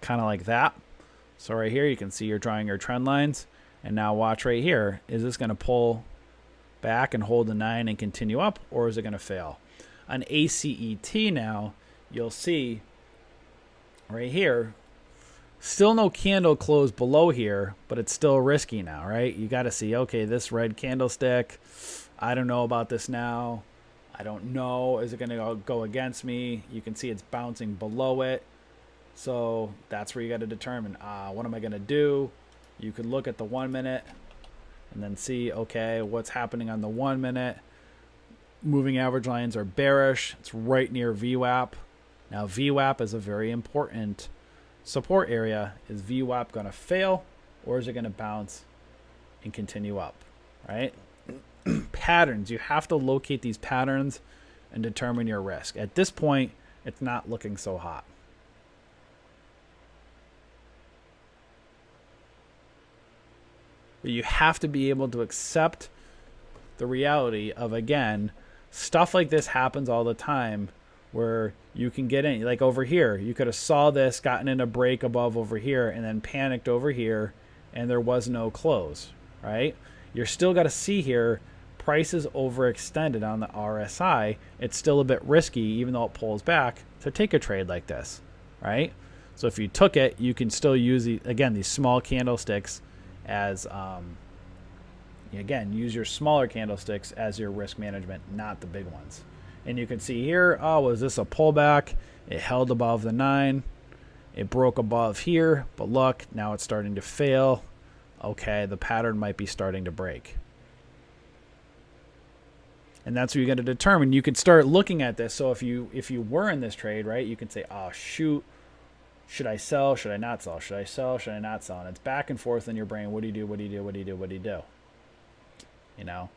kind of like that. So right here you can see you're drawing your trend lines, and now watch right here. Is this going to pull back and hold the 9 and continue up, or is it going to fail? On ACET now, you'll see right here, still no candle close below here, but it's still risky now, right? You got to see, okay, this red candlestick, I don't know about this now. I don't know. Is it going to go against me? You can see it's bouncing below it. So that's where you got to determine, what am I going to do? You could look at the 1 minute and then see, okay, what's happening on the 1 minute. Moving average lines are bearish. It's right near VWAP. Now, VWAP is a very important support area, is VWAP going to fail, or is it going to bounce and continue up, right? Patterns. You have to locate these patterns and determine your risk. At this point, it's not looking so hot. But you have to be able to accept the reality of, again, stuff like this happens all the time where you can get in. Like over here, you could have saw this, gotten in a break above over here, and then panicked over here, and there was no close, right? You're still got to see here, price is overextended on the RSI. It's still a bit risky, even though it pulls back, to take a trade like this, right? So if you took it, you can still use, again, these small candlesticks as, again, use your smaller candlesticks as your risk management, not the big ones. And you can see here, oh, was this a pullback? It held above the 9. It broke above here, but look, now it's starting to fail. Okay, the pattern might be starting to break. And that's what you're going to determine. You can start looking at this. So if you were in this trade, right, you can say, oh, shoot, should I sell? Should I not sell? Should I sell? Should I not sell? And it's back and forth in your brain. What do you do? What do you do? What do you do? What do you do? You know,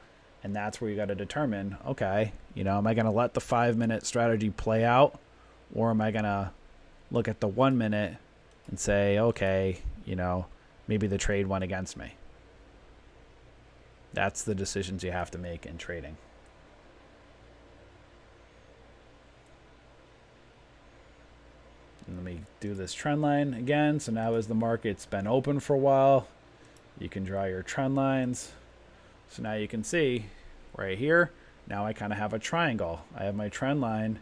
and that's where you got to determine, okay, you know, am I going to let the 5-minute strategy play out, or am I going to look at the 1 minute and say, okay, you know, maybe the trade went against me. That's the decisions you have to make in trading. And let me do this trend line again. So now as the market's been open for a while, you can draw your trend lines. So now you can see right here, now I kind of have a triangle. I have my trend line.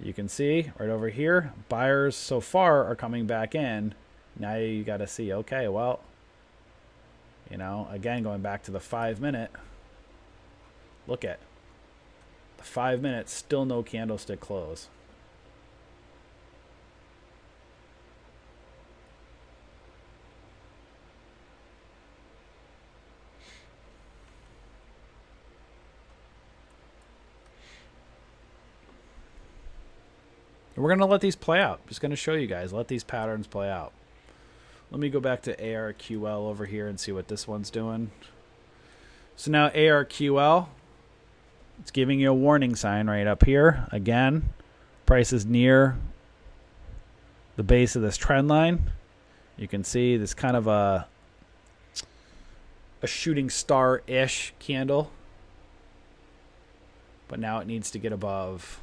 You can see right over here, buyers so far are coming back in. Now you got to see, okay, well, you know, again, going back to the 5-minute, look at the 5 minutes, still no candlestick close. We're going to let these play out. Just going to show you guys. Let these patterns play out. Let me go back to ARQL over here and see what this one's doing. So now ARQL, it's giving you a warning sign right up here. Again, price is near the base of this trend line. You can see this kind of a shooting star-ish candle. But now it needs to get above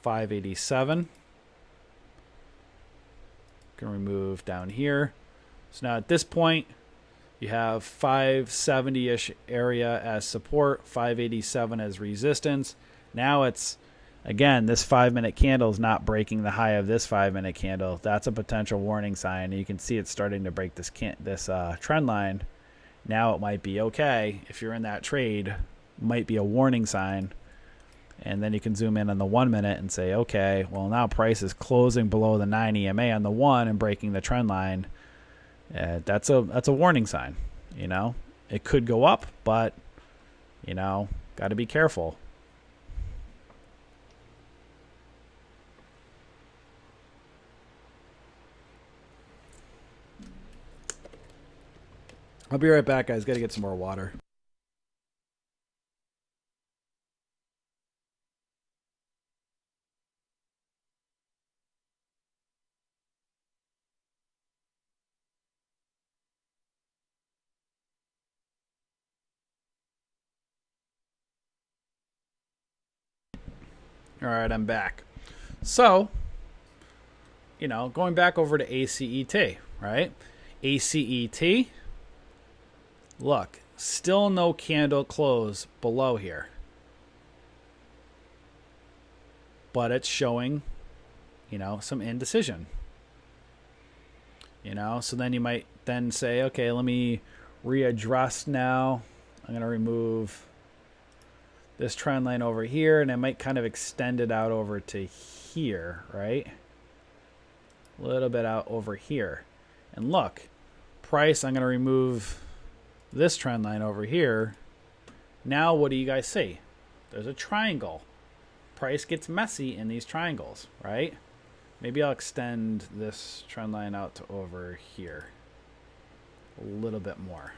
587. Can remove down here. So now at this point, you have 570-ish area as support, 587 as resistance. Now it's, again, this 5-minute candle is not breaking the high of this 5-minute candle. That's a potential warning sign. You can see it's starting to break this trend line. Now it might be okay. If you're in that trade, might be a warning sign. And then you can zoom in on the 1 minute and say, okay, well, now price is closing below the 9 EMA on the 1 and breaking the trend line. That's a warning sign. You know, it could go up, but, you know, got to be careful. I'll be right back, guys. Got to get some more water. All right, I'm back. So, you know, going back over to ACET, right? ACET, look, still no candle close below here. But it's showing, you know, some indecision. You know, so then you might then say, okay, let me readdress now. I'm going to remove this trend line over here, and I might kind of extend it out over to here, right? A little bit out over here. And look, price, I'm going to remove this trend line over here. Now what do you guys see? There's a triangle. Price gets messy in these triangles, right? Maybe I'll extend this trend line out to over here a little bit more.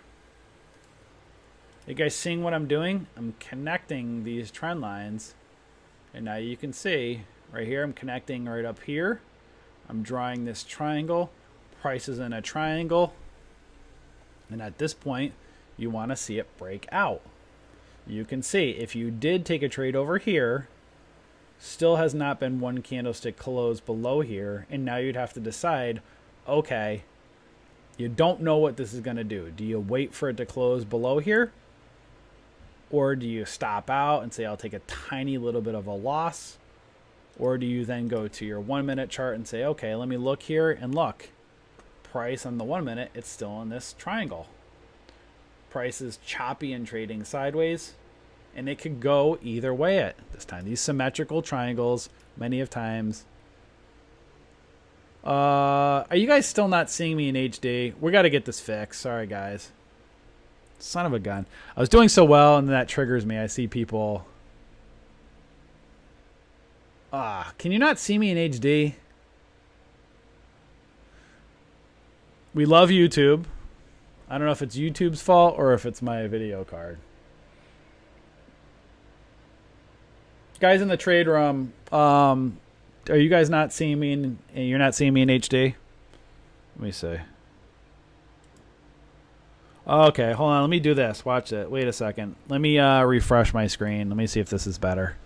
You guys seeing what I'm doing? I'm connecting these trend lines, and now you can see right here I'm connecting right up here. I'm drawing this triangle, price is in a triangle, and at this point you want to see it break out. You can see if you did take a trade over here, still has not been one candlestick close below here, and now you'd have to decide, okay, you don't know what this is going to do. Do you wait for it to close below here, or do you stop out and say I'll take a tiny little bit of a loss, or do you then go to your 1 minute chart and say, okay, let me look here, and look, price on the 1 minute, it's still in this triangle. Price is choppy and trading sideways, and it could go either way at this time. These symmetrical triangles, many of times. Are you guys still not seeing me in HD? We got to get this fixed. Sorry, guys. Son of a gun. I was doing so well, and that triggers me. I see people. Can you not see me in HD? We love YouTube. I don't know if it's YouTube's fault or if it's my video card. Guys in the trade room, are you guys not seeing me in, you're not seeing me in HD? Let me see. Okay, hold on. Let me do this. Watch it. Wait a second. Let me refresh my screen. Let me see if this is better.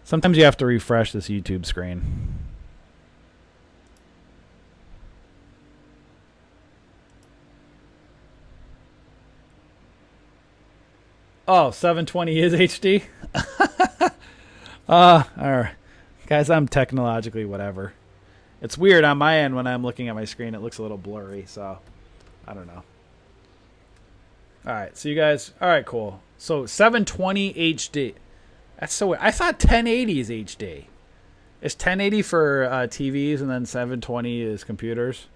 Sometimes you have to refresh this YouTube screen. Oh, 720 is HD? All right. Guys, I'm technologically whatever. It's weird on my end when I'm looking at my screen. It looks a little blurry, so I don't know. All right, so you guys, all right, cool. So 720 HD. That's so weird. I thought 1080 is HD. Is 1080 for TVs and then 720 is computers?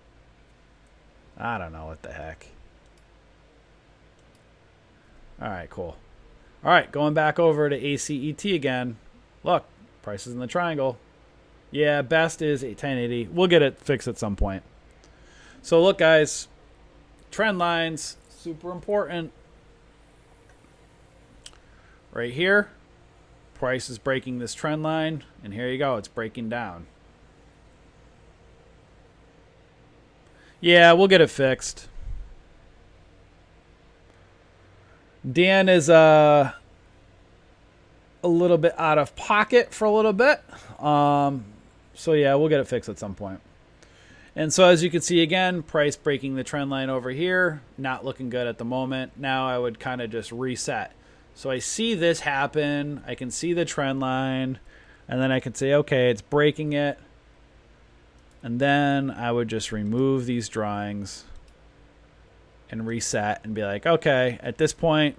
I don't know what the heck. All right, cool. All right, going back over to ACET again. Look, prices in the triangle. Yeah, best is 1080. We'll get it fixed at some point. So look, guys, trend lines, super important. Right here, price is breaking this trend line, and here you go, it's breaking down. Yeah, we'll get it fixed. Dan is a little bit out of pocket for a little bit. So yeah, we'll get it fixed at some point. And so as you can see again, price breaking the trend line over here, not looking good at the moment. Now I would kind of just reset. So I see this happen. I can see the trend line, and then I can say, okay, it's breaking it. And then I would just remove these drawings and reset and be like, okay, at this point,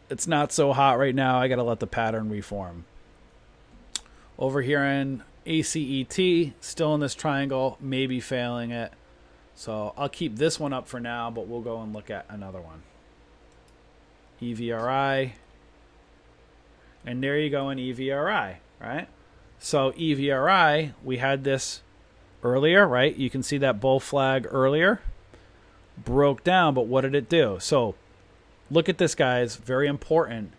it's not so hot right now. I got to let the pattern reform. Over here in ACET, still in this triangle, maybe failing it. So I'll keep this one up for now, but we'll go and look at another one. EVRI. And there you go in EVRI, right? So EVRI, we had this earlier, right? You can see that bull flag earlier. Broke down, but what did it do? So look at this, guys. Very important.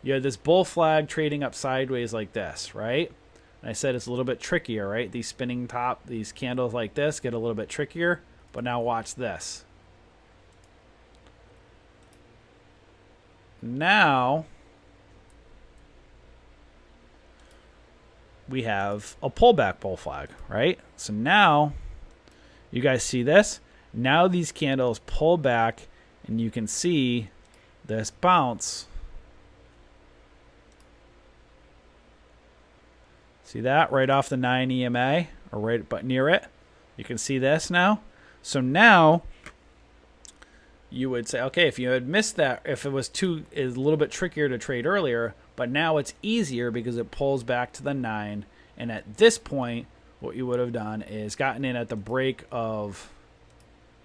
You had this bull flag trading up sideways like this, right? And I said it's a little bit trickier, right? These spinning top, these candles like this get a little bit trickier. But now watch this. Now we have a pullback bull flag, right? So now you guys see this? Now these candles pull back, and you can see this bounce. See that right off the 9 EMA, or right but near it? You can see this now. So now you would say, okay, if you had missed that, if it was a little bit trickier to trade earlier, but now it's easier because it pulls back to the 9. And at this point, what you would have done is gotten in at the break of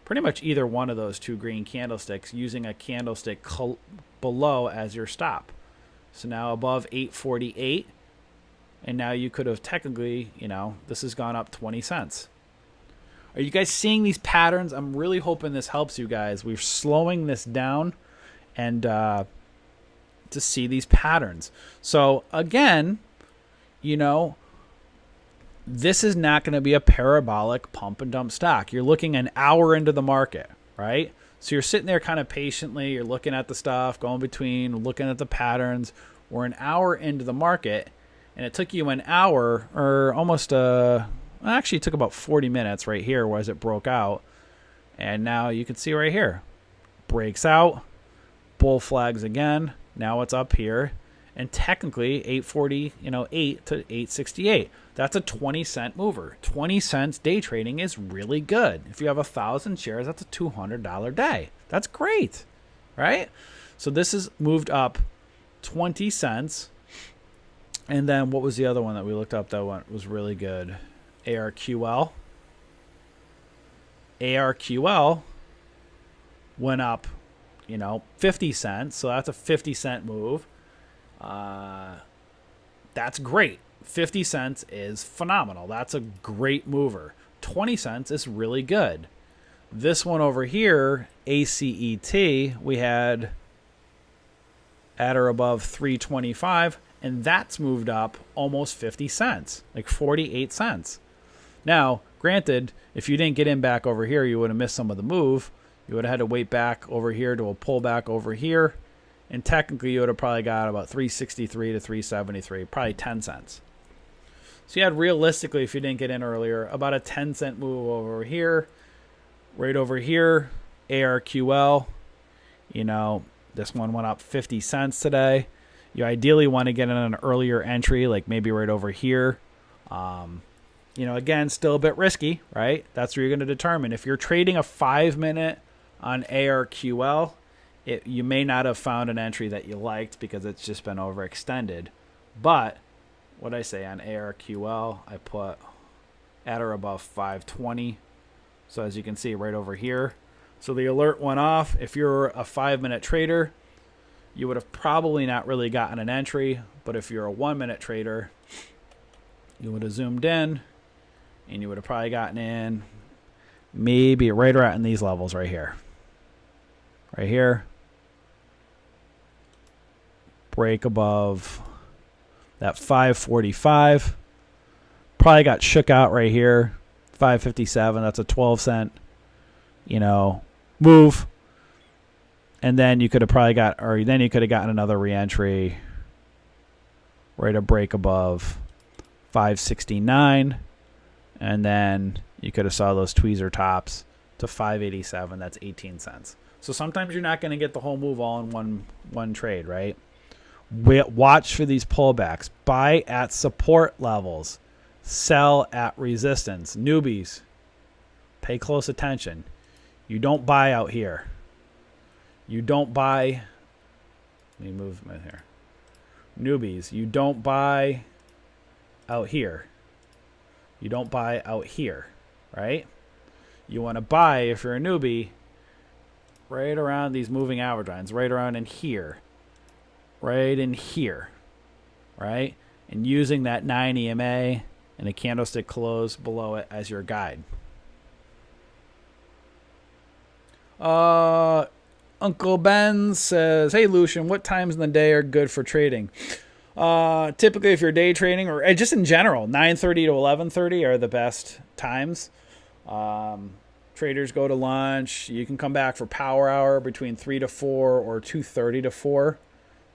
pretty much either one of those two green candlesticks, using a candlestick below as your stop. So now above 848, And now you could have technically, this has gone up 20 cents. Are you guys seeing these patterns? I'm really hoping this helps you guys. We're slowing this down and to see these patterns. So again, this is not going to be a parabolic pump and dump stock. You're looking an hour into the market, right? So you're sitting there kind of patiently. You're looking at the stuff, going between, looking at the patterns. We're an hour into the market, and it took you an hour or almost actually it took about 40 minutes right here as it broke out. And now you can see right here, breaks out, bull flags again. Now it's up here. And technically 848 to 868. That's a 20-cent mover. 20 cents day trading is really good. If you have 1,000 shares, that's a $200 day. That's great, right? So this has moved up 20 cents. And then what was the other one that we looked up that was really good? ARQL. ARQL went up, 50 cents. So that's a 50-cent move. That's great. 50 cents is phenomenal. That's a great mover. 20 cents is really good. This one over here, ACET, we had at or above 325, and that's moved up almost 50 cents, like 48 cents. Now, granted, if you didn't get in back over here, you would have missed some of the move. You would have had to wait back over here to a pullback over here. And technically, you would have probably got about 363 to 373, probably 10 cents. So you had realistically, if you didn't get in earlier, about a 10-cent move over here. Right over here, ARQL. This one went up 50 cents today. You ideally want to get in an earlier entry, like maybe right over here. Again, still a bit risky, right? That's where you're going to determine. If you're trading a 5-minute on ARQL, you may not have found an entry that you liked because it's just been overextended. But what I say on ARQL, I put at or above 520. So as you can see right over here. So the alert went off. If you're a 5-minute trader, you would have probably not really gotten an entry. But if you're a 1-minute trader, you would have zoomed in and you would have probably gotten in maybe right around in these levels right here. Right here. Break above that 545. Probably got shook out right here. 557. That's a 12-cent, move. And then you could have probably gotten another reentry right a break above 569. And then you could have saw those tweezer tops to 587. That's 18 cents. So sometimes you're not going to get the whole move all in one trade, right? Watch for these pullbacks. Buy at support levels. Sell at resistance. Newbies, pay close attention. You don't buy out here. You don't buy. Let me move my here. Newbies, you don't buy out here. You don't buy out here, right? You want to buy, if you're a newbie, right around these moving average lines, right around in here. Right in here, right? And using that 9 EMA and a candlestick close below it as your guide. Uncle Ben says, hey, Lucian, what times in the day are good for trading? Typically, if you're day trading or just in general, 9:30 to 11:30 are the best times. Traders go to lunch. You can come back for power hour between 3 to 4 or 2:30 to 4.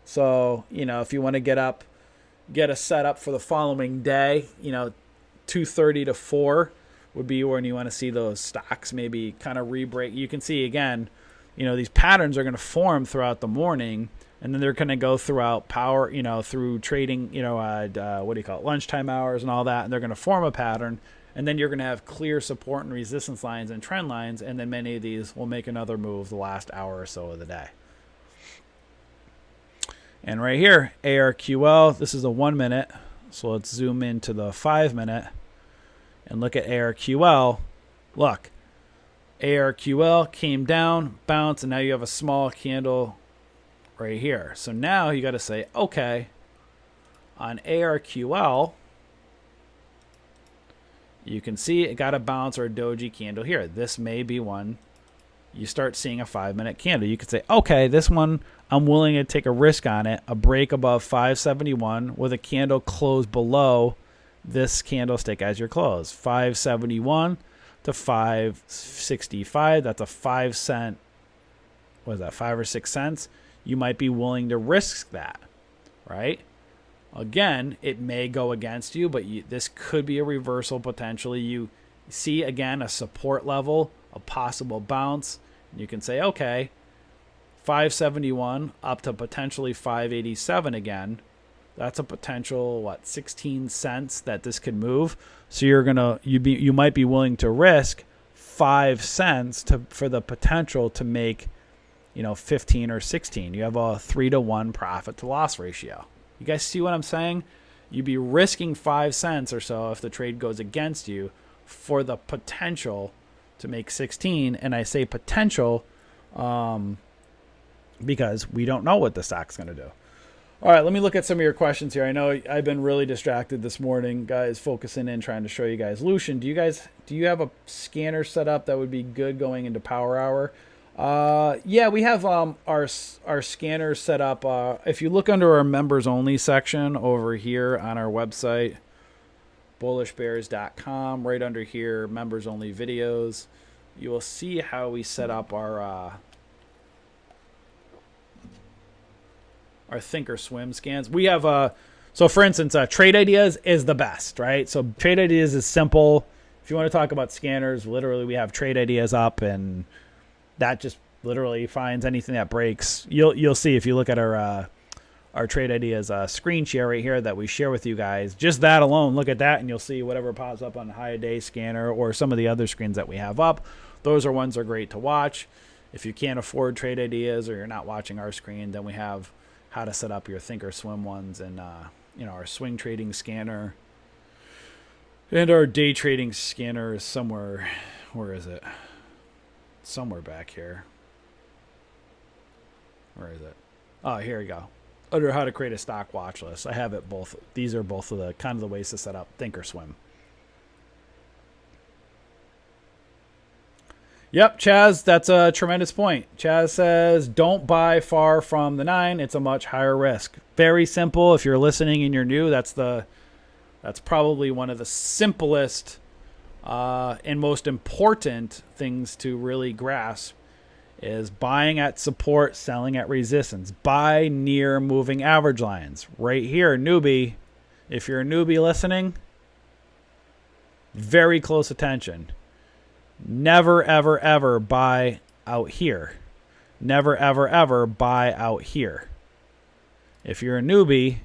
So, if you want to get a setup for the following day, 2:30 to 4 would be when you want to see those stocks maybe kind of re-break. You can see, again, these patterns are going to form throughout the morning, and then they're going to go throughout power, through trading, lunchtime hours and all that, and they're going to form a pattern, and then you're going to have clear support and resistance lines and trend lines, and then many of these will make another move the last hour or so of the day. And right here, ARQL, this is a 1-minute. So let's zoom into the 5-minute and look at ARQL. Look, ARQL came down, bounced, and now you have a small candle right here. So now you got to say, okay, On ARQL, you can see it got a bounce or a doji candle here. This may be one you start seeing a 5-minute candle. You could say, okay, this one I'm willing to take a risk on it. A break above 571 with a candle close below this candlestick as your close. 571 to 565. That's a 5 cent. What is that? 5 or 6 cents. You might be willing to risk that, right? Again, it may go against you, but this could be a reversal potentially. You see, again, a support level, a possible bounce. And you can say, okay, 571 up to potentially 587 again. That's a potential, 16 cents that this could move. So you might be willing to risk 5 cents for the potential to make, 15 or 16. You have a 3-to-1 profit to loss ratio. You guys see what I'm saying? You'd be risking 5 cents or so if the trade goes against you for the potential to make 16. And I say potential because we don't know what the stock's going to do. All right, let me look at some of your questions here. I know I've been really distracted this morning, guys, focusing in, trying to show you guys. Lucian, do you have a scanner set up that would be good going into Power Hour? Yeah, we have our scanners set up. If you look under our members only section over here on our website, bullishbears.com, right under here, members only videos, you will see how we set up our Thinkorswim scans. We have so for instance, Trade Ideas is the best, right? So Trade Ideas is simple. If you want to talk about scanners, literally we have Trade Ideas up, and that just literally finds anything that breaks. You'll see if you look at our Trade Ideas screen share right here that we share with you guys. Just that alone, look at that, and you'll see whatever pops up on the high day scanner or some of the other screens that we have up. Those are ones that are great to watch. If you can't afford Trade Ideas or you're not watching our screen, then we have how to set up your Thinkorswim ones and our swing trading scanner. And our day trading scanner is somewhere. Where is it? Somewhere back here. Where is it? Oh, here we go. Under how to create a stock watch list. I have it both. These are both of the kind of the ways to set up Thinkorswim. Yep, Chaz, that's a tremendous point. Chaz says, don't buy far from the 9. It's a much higher risk. Very simple. If you're listening and you're new, that's probably one of the simplest and most important things to really grasp is buying at support, selling at resistance. Buy near moving average lines. Right here, newbie. If you're a newbie listening, very close attention. Never, ever, ever buy out here. Never, ever, ever buy out here. If you're a newbie,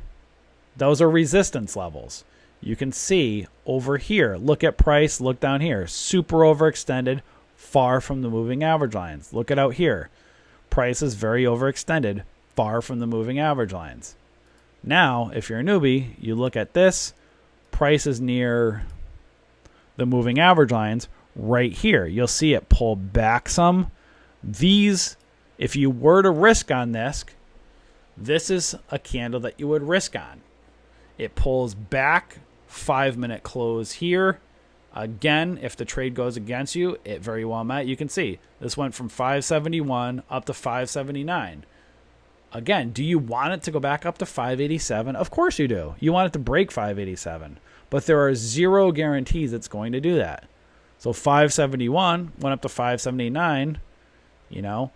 those are resistance levels. You can see over here, look at price, look down here. Super overextended, far from the moving average lines. Look at out here. Price is very overextended, far from the moving average lines. Now, if you're a newbie, you look at this. Price is near the moving average lines right here. You'll see it pull back some. These, if you were to risk on this, this is a candle that you would risk on. It pulls back, 5-minute close here. Again, if the trade goes against you, it very well might. You can see this went from 571 up to 579. Again, do you want it to go back up to 587? Of course you do. You want it to break 587. But there are zero guarantees it's going to do that. So 571 went up to 579.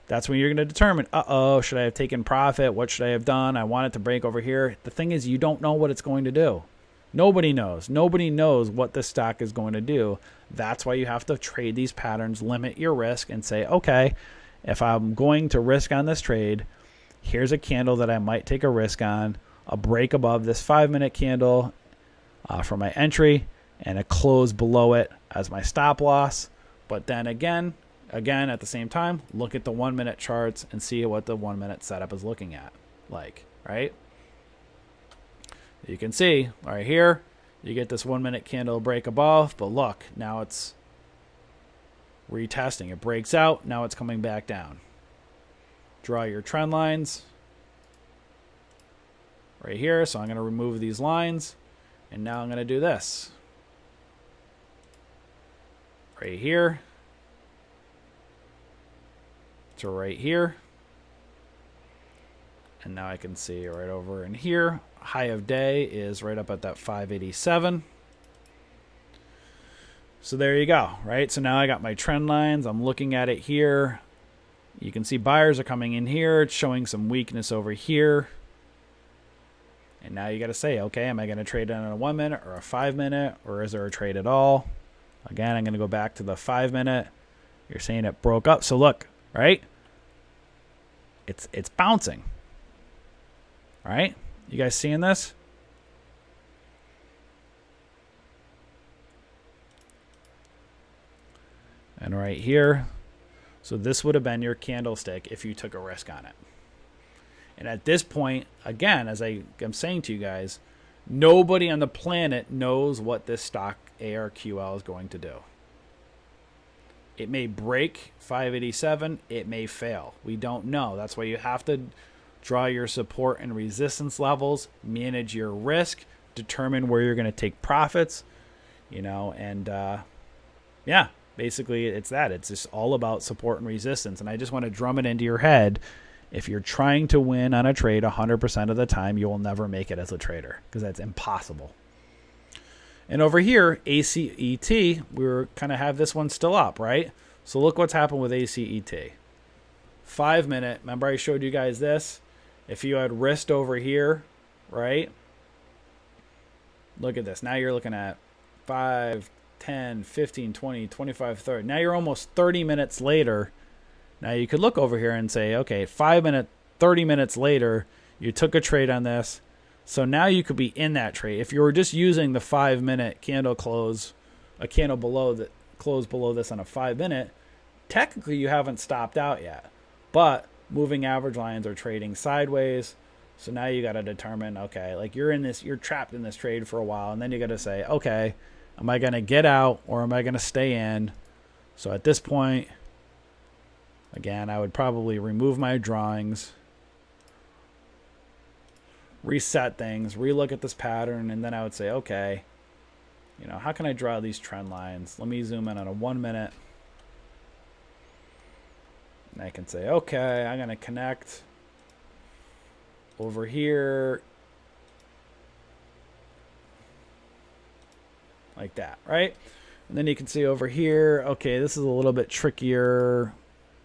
That's when you're going to determine, should I have taken profit? What should I have done? I want it to break over here. The thing is, you don't know what it's going to do. Nobody knows. Nobody knows what the stock is going to do. That's why you have to trade these patterns, limit your risk, and say, okay, if I'm going to risk on this trade, here's a candle that I might take a risk on, a break above this 5-minute candle for my entry, and a close below it as my stop loss. But then again, at the same time, look at the 1-minute charts and see what the 1-minute setup is looking at. Right? You can see right here, you get this 1-minute candle break above, but look, now it's retesting. It breaks out, now it's coming back down. Draw your trend lines right here. So I'm going to remove these lines, and now I'm going to do this right here to right here. And now I can see right over in here, high of day is right up at that 587. So there you go, right? So now I got my trend lines. I'm looking at it here. You can see buyers are coming in here. It's showing some weakness over here. And now you got to say, okay, am I going to trade it on a 1 minute or a 5 minute, or is there a trade at all? Again, I'm going to go back to the 5 minute. You're saying it broke up. So look, right? It's bouncing. Right? You guys seeing this? And right here. So this would have been your candlestick if you took a risk on it. And at this point, again, as I'm saying to you guys, nobody on the planet knows what this stock ARQL is going to do. It may break 587. It may fail. We don't know. That's why you have to draw your support and resistance levels, manage your risk, determine where you're going to take profits, and yeah, basically it's that. It's just all about support and resistance. And I just want to drum it into your head. If you're trying to win on a trade 100% of the time, you will never make it as a trader because that's impossible. And over here, ACET, we kind of have this one still up, right? So look what's happened with ACET. 5 minute, remember I showed you guys this? If you had risked over here, right? Look at this. Now you're looking at 5, 10, 15, 20, 25, 30. Now you're almost 30 minutes later. Now you could look over here and say, okay, 5 minutes, 30 minutes later, you took a trade on this. So now you could be in that trade. If you were just using the 5 minute candle close, a candle below that close below this on a 5 minute, technically you haven't stopped out yet. But moving average lines are trading sideways. So now you got to determine, okay, like you're trapped in this trade for a while. And then you got to say, okay, am I going to get out or am I going to stay in? So at this point, again, I would probably remove my drawings, reset things, relook at this pattern, and then I would say, okay, how can I draw these trend lines? Let me zoom in on a 1 minute. And I can say, okay, I'm going to connect over here like that, right? And then you can see over here, okay, this is a little bit trickier.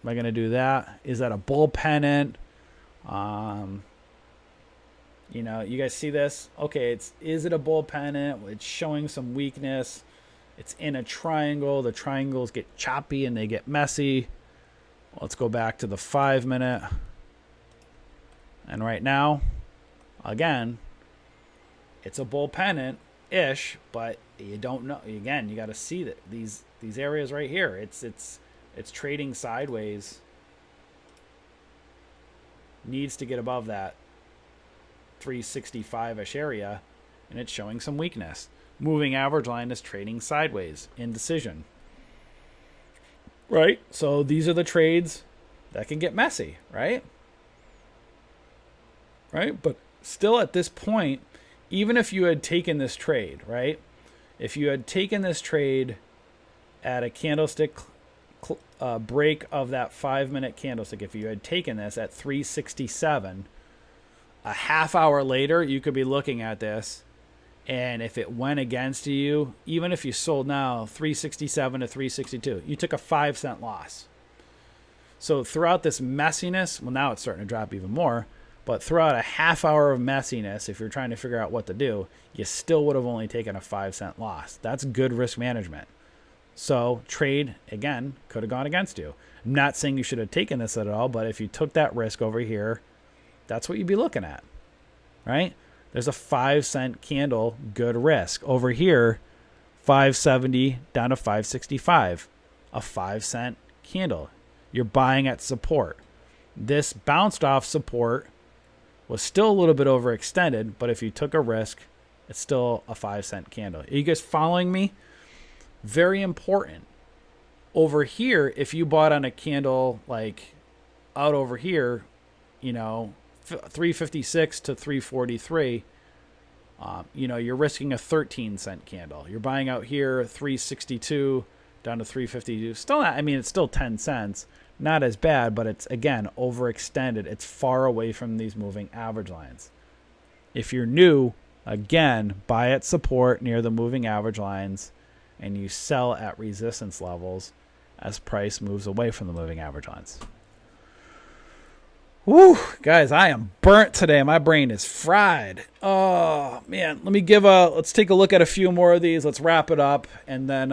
Am I going to do that? Is that a bull pennant? You guys see this? Okay, is it a bull pennant? It's showing some weakness. It's in a triangle. The triangles get choppy and they get messy. Let's go back to the 5 minute. And right now, again, it's a bull pennant-ish, but you don't know. Again, you got to see that these areas right here. It's trading sideways. Needs to get above that 365-ish area, and it's showing some weakness. Moving average line is trading sideways, indecision. Right? So these are the trades that can get messy, right? Right? But still at this point, even if you had taken this trade, right? If you had taken this trade at a candlestick break of that 5 minute candlestick, if you had taken this at 367, a half hour later, you could be looking at this. And if it went against you, even if you sold now 367 to 362, you took a 5-cent loss. So throughout this messiness, well, now it's starting to drop even more, but throughout a half hour of messiness, if you're trying to figure out what to do, you still would have only taken a 5-cent loss. That's good risk management. So trade, again, could have gone against you. I'm not saying you should have taken this at all, but if you took that risk over here, that's what you'd be looking at, right? There's a 5-cent candle, good risk. Over here, 570 down to 565, a 5-cent candle. You're buying at support. This bounced off support, was still a little bit overextended, but if you took a risk, it's still a 5-cent candle. Are you guys following me? Very important. Over here, if you bought on a candle like out over here, 356 to 343, you're risking a 13-cent candle. You're buying out here 362 down to 352. Still not, it's still 10 cents. Not as bad, but it's, again, overextended. It's far away from these moving average lines. If you're new, again, buy at support near the moving average lines, and you sell at resistance levels as price moves away from the moving average lines. Woo, guys, I am burnt today. My brain is fried. Oh, man. Let's take a look at a few more of these. Let's wrap it up, and then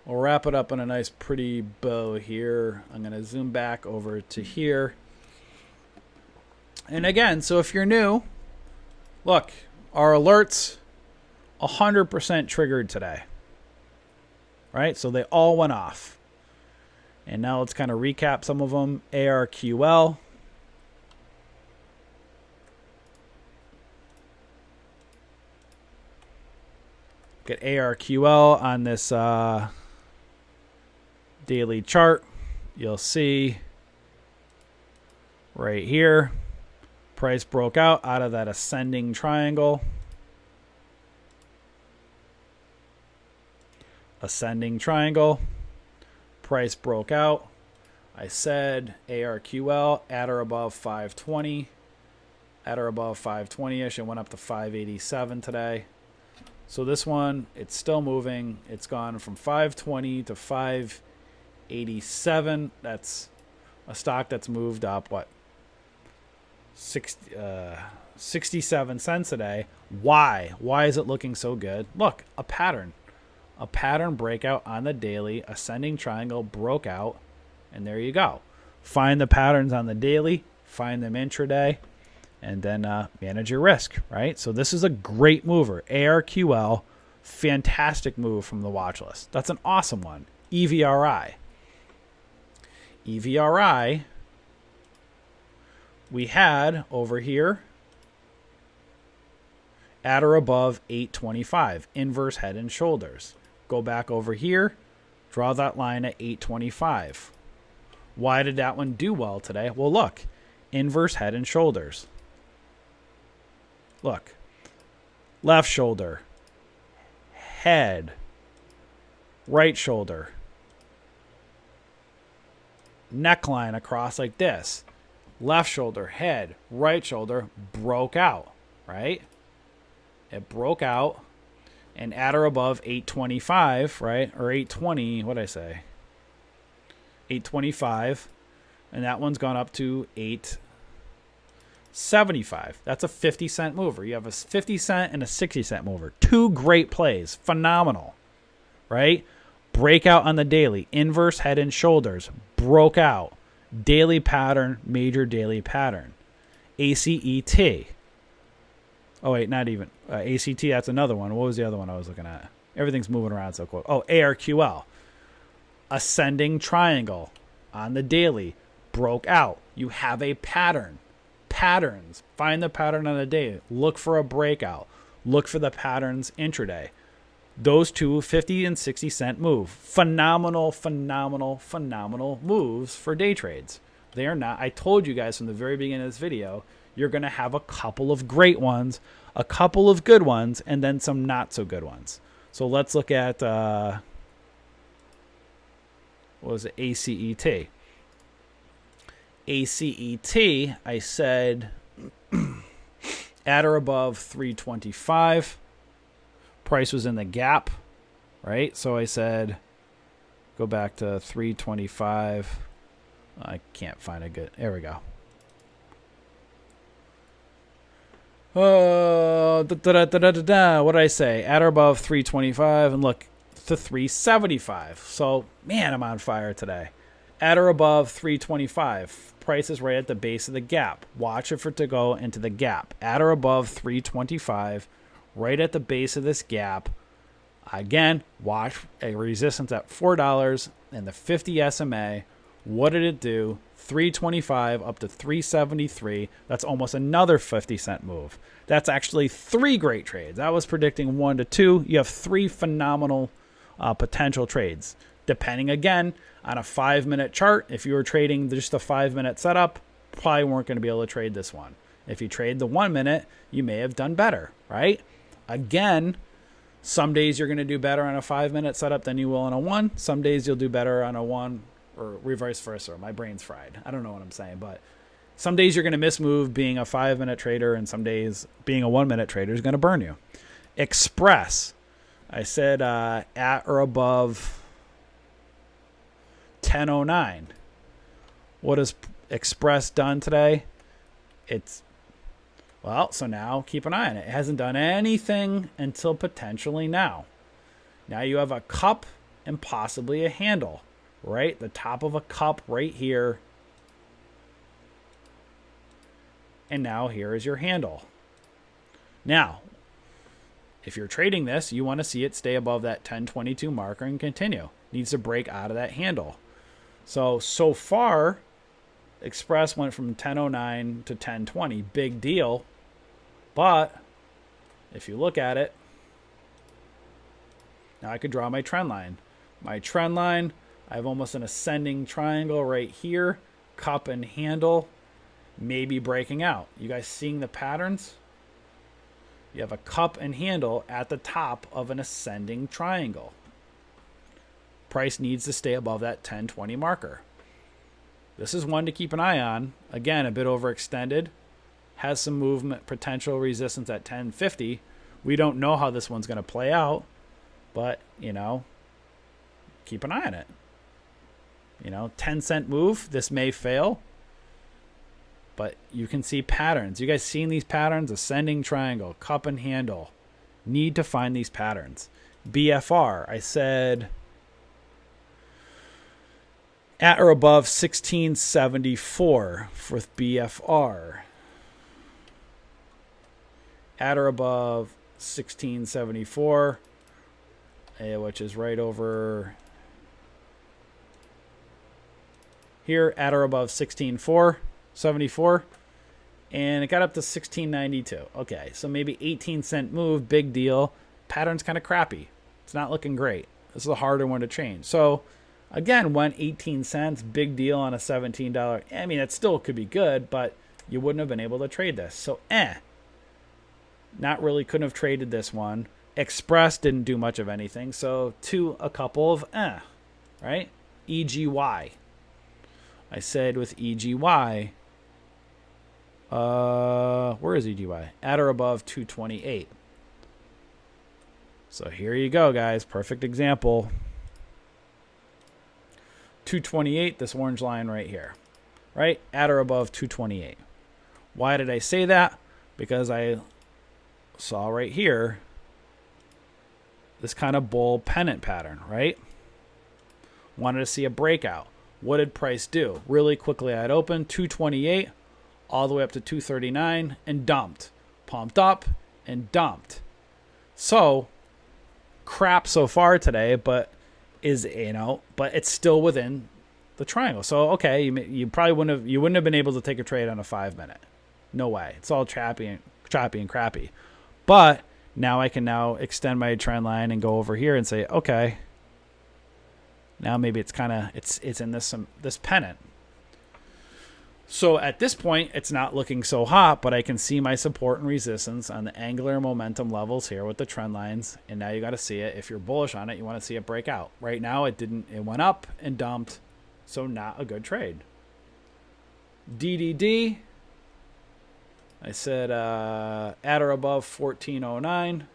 we'll wrap it up in a nice pretty bow here. I'm going to zoom back over to here. And again, so if you're new, look, our alerts 100% triggered today. Right? So they all went off. And now let's kind of recap some of them. ARQL. Get ARQL on this daily chart. You'll see right here, price broke out of that ascending triangle. Ascending triangle. Price broke out. I said ARQL at or above 520. At or above 520-ish. It went up to 587 today. So this one, it's still moving. It's gone from 520 to 587. That's a stock that's moved up, 67 cents a day. Why? Why is it looking so good? Look, a pattern. A pattern breakout on the daily. Ascending triangle broke out. And there you go. Find the patterns on the daily. Find them intraday. And then manage your risk, right? So this is a great mover. ARQL, fantastic move from the watch list. That's an awesome one. EVRI. EVRI, we had over here at or above 825, inverse head and shoulders. Go back over here, draw that line at 825. Why did that one do well today? Well, look, inverse head and shoulders. Look, left shoulder, head, right shoulder, neckline across like this. Left shoulder, head, right shoulder broke out, right? It broke out and at or above 825, right? Or 820, what did I say? 825. And that one's gone up to 875. That's a 50-cent mover. You have a 50-cent and a 60-cent mover. Two great plays. Phenomenal, right? Breakout on the daily. Inverse head and shoulders. Broke out. Daily pattern, major daily pattern. ACET. Oh, wait, not even. ACT, that's another one. What was the other one I was looking at? Everything's moving around so quick. Oh, ARQL. Ascending triangle on the daily. Broke out. You have a pattern. Patterns. Find the pattern on the day. Look for a breakout. Look for the patterns intraday. Those two 50 and 60 cent move. Phenomenal, phenomenal, phenomenal moves for day trades. They are not. I told you guys from the very beginning of this video, you're going to have a couple of great ones, a couple of good ones, and then some not so good ones. So let's look at, what was it, ACET. ACET, I said at or above 325. Price was in the gap, right? So I said go back to 325. I can't find a good. There we go. What did I say? At or above 325, and look to 375. So man, I'm on fire today. At or above 325. Price is right at the base of the gap. Watch it for it to go into the gap. At or above 325, right at the base of this gap. Again, watch a resistance at $4 and the 50 SMA. What did it do? 325 up to 373. That's almost another 50-cent move. That's actually three great trades. I was predicting 1 to 2. You have three phenomenal potential trades. Depending, again, on a 5-minute chart. If you were trading just a 5-minute setup, probably weren't going to be able to trade this one. If you trade the 1 minute, you may have done better, right? Again, some days you're going to do better on a 5 minute setup than you will on a 1. Some days you'll do better on a 1, or reverse versa. My brain's fried. I don't know what I'm saying, but some days you're going to miss move being a 5 minute trader, and some days being a 1 minute trader is going to burn you. Express. I said at or above 10.09. What has Express done today? So now keep an eye on it. It hasn't done anything until potentially now. Now you have a cup and possibly a handle, right? The top of a cup right here. And now here is your handle. Now, if you're trading this, you want to see it stay above that 1022 marker and continue. Needs to break out of that handle. So far, Express went from 10.09 to 10.20. Big deal. But if you look at it, now I could draw my trend line. My trend line, I have almost an ascending triangle right here. Cup and handle, maybe breaking out. You guys seeing the patterns? You have a cup and handle at the top of an ascending triangle. Price needs to stay above that 1020 marker. This is one to keep an eye on. Again, a bit overextended. Has some movement potential resistance at 1050. We don't know how this one's going to play out, but, keep an eye on it. 10-cent move. This may fail, but you can see patterns. You guys seen these patterns? Ascending triangle, cup and handle. Need to find these patterns. BFR, I said at or above 1674 for BFR. At or above 1674, which is right over here, at or above 16.74, and it got up to 1692. Okay, so maybe 18-cent move, big deal. Pattern's kind of crappy. It's not looking great. This is a harder one to change. So again, went 18 cents, big deal on a $17. I mean, it still could be good, but you wouldn't have been able to trade this. So not really, couldn't have traded this one. Express didn't do much of anything. So a couple of right? EGY. I said with EGY, where is EGY? At or above 228. So here you go, guys. Perfect example. 228, this orange line right here, right? At or above 228. Why did I say that? Because I saw right here this kind of bull pennant pattern, right? Wanted to see a breakout. What did price do? Really quickly, I had opened 228 all the way up to 239 and dumped. Pumped up and dumped. So crap so far today, but but it's still within the triangle. So okay, you probably wouldn't have been able to take a trade on a 5 minute. No way. It's all choppy and crappy. But now I can extend my trend line and go over here and say, okay, now maybe it's in this pennant. So at this point, it's not looking so hot, but I can see my support and resistance on the angular momentum levels here with the trend lines. And now you got to see it. If you're bullish on it, you want to see it break out. Right now, it didn't. It went up and dumped, so not a good trade. DDD, I said at or above 1409.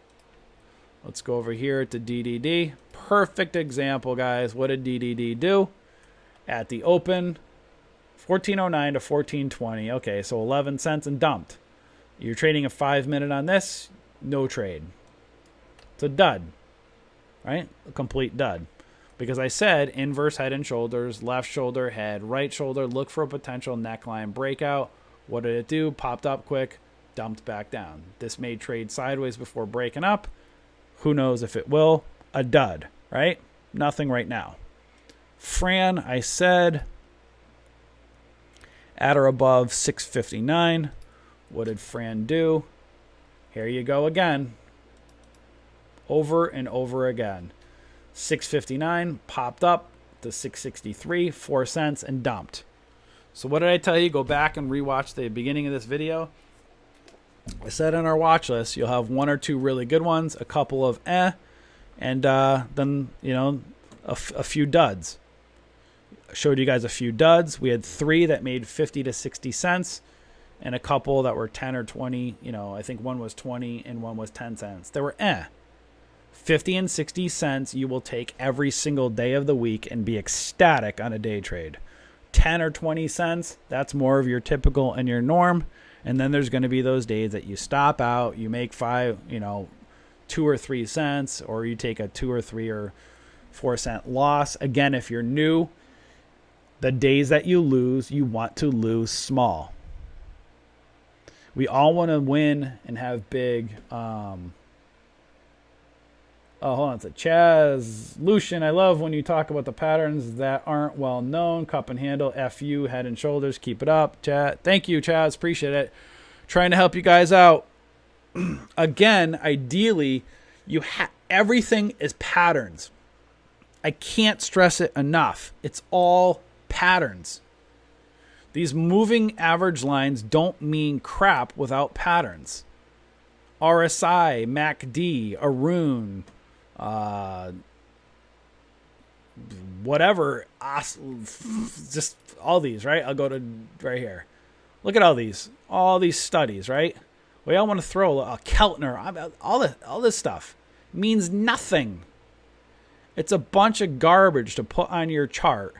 Let's go over here to DDD. Perfect example, guys. What did DDD do? At the open, 1409 to 1420. Okay, so 11 cents and dumped. You're trading a 5 minute on this, no trade. It's a dud, right? A complete dud. Because I said inverse head and shoulders, left shoulder, head, right shoulder, look for a potential neckline breakout. What did it do? Popped up quick, dumped back down. This may trade sideways before breaking up. Who knows if it will? A dud, right? Nothing right now. Fran, I said at or above 659. What did Fran do? Here you go again. Over and over again. 659 popped up to 663, 4 cents, and dumped. So what did I tell you? Go back and rewatch the beginning of this video. I said on our watch list, you'll have 1 or 2 really good ones, a couple of and then, a few duds. I showed you guys a few duds. We had 3 that made 50 to 60 cents and a couple that were 10 or 20. I think one was 20 and one was 10 cents. They were 50 and 60 cents you will take every single day of the week and be ecstatic on a day trade. 10 or 20 cents, that's more of your typical and your norm. And then there's going to be those days that you stop out, you make 2 or 3 cents, or you take a 2 or 3 or 4 cent loss. Again, if you're new, the days that you lose, you want to lose small. We all want to win and have big. Oh, hold on. It's a Chaz Lucian. I love when you talk about the patterns that aren't well known. Cup and handle, FU, head and shoulders. Keep it up, Chaz. Thank you, Chaz. Appreciate it. Trying to help you guys out. Again, ideally, everything is patterns. I can't stress it enough. It's all patterns. These moving average lines don't mean crap without patterns. RSI, MACD, Arun, whatever, just all these, right? I'll go to right here. Look at all these studies, right? We all want to throw a Keltner, all this stuff means nothing. It's a bunch of garbage to put on your chart.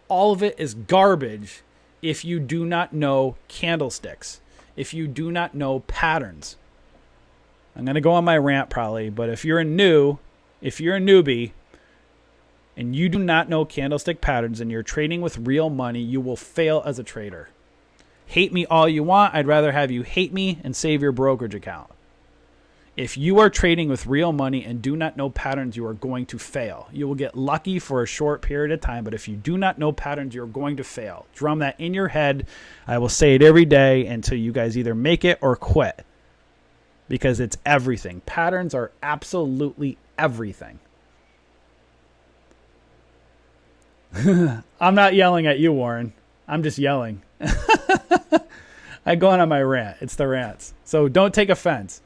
All of it is garbage if you do not know candlesticks, if you do not know patterns. I'm going to go on my rant probably, but if you're a newbie and you do not know candlestick patterns and you're trading with real money, you will fail as a trader. Hate me all you want. I'd rather have you hate me and save your brokerage account. If you are trading with real money and do not know patterns, you are going to fail. You will get lucky for a short period of time, but if you do not know patterns, you're going to fail. Drum that in your head. I will say it every day until you guys either make it or quit. Because it's everything. Patterns are absolutely everything. I'm not yelling at you, Warren. I'm just yelling. I go on my rant. It's the rants. So don't take offense.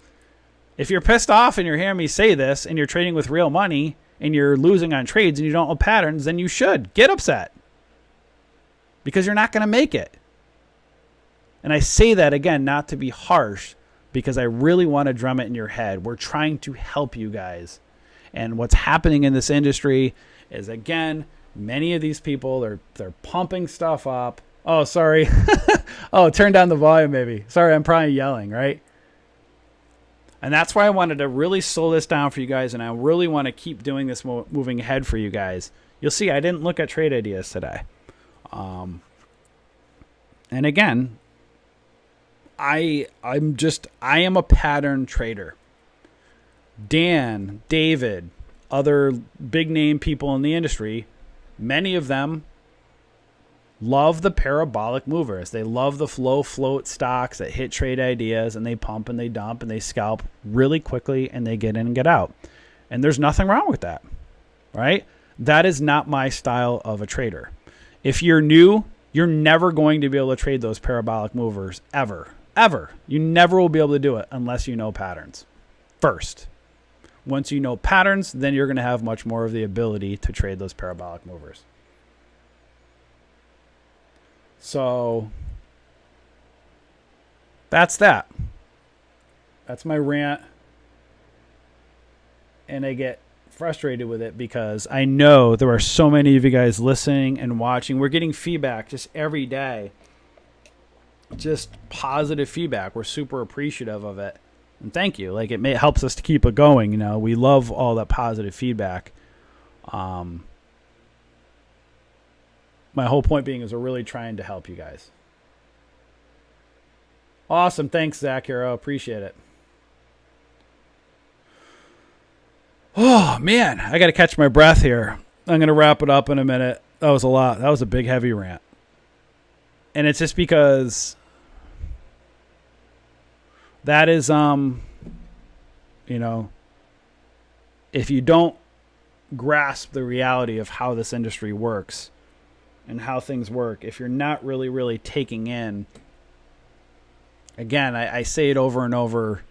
If you're pissed off and you're hearing me say this and you're trading with real money and you're losing on trades and you don't know patterns, then you should get upset. Because you're not going to make it. And I say that, again, not to be harsh, because I really want to drum it in your head. We're trying to help you guys. And what's happening in this industry is, again, many of these people, they're pumping stuff up. Oh, sorry. Oh, turn down the volume maybe. Sorry, I'm probably yelling, right? And that's why I wanted to really slow this down for you guys, and I really want to keep doing this moving ahead for you guys. You'll see I didn't look at trade ideas today. And again, I am a pattern trader. Dan, David, other big name people in the industry, many of them love the parabolic movers. They love the flow float stocks that hit trade ideas and they pump and they dump and they scalp really quickly and they get in and get out. And there's nothing wrong with that, right? That is not my style of a trader. If you're new, you're never going to be able to trade those parabolic movers ever. Ever. You never will be able to do it unless you know patterns first. Once you know patterns, then you're going to have much more of the ability to trade those parabolic movers. So that's that. That's my rant. And I get frustrated with it because I know there are so many of you guys listening and watching. We're getting feedback just every day. Just positive feedback. We're super appreciative of it. And thank you. Like, it helps us to keep it going. You know, we love all that positive feedback. My whole point being is we're really trying to help you guys. Awesome. Thanks, Zach Hero. Appreciate it. Oh, man. I got to catch my breath here. I'm going to wrap it up in a minute. That was a lot. That was a big, heavy rant. And it's just because that is, you know, if you don't grasp the reality of how this industry works, and how things work, if you're not really, really taking in, again, I say it over and over,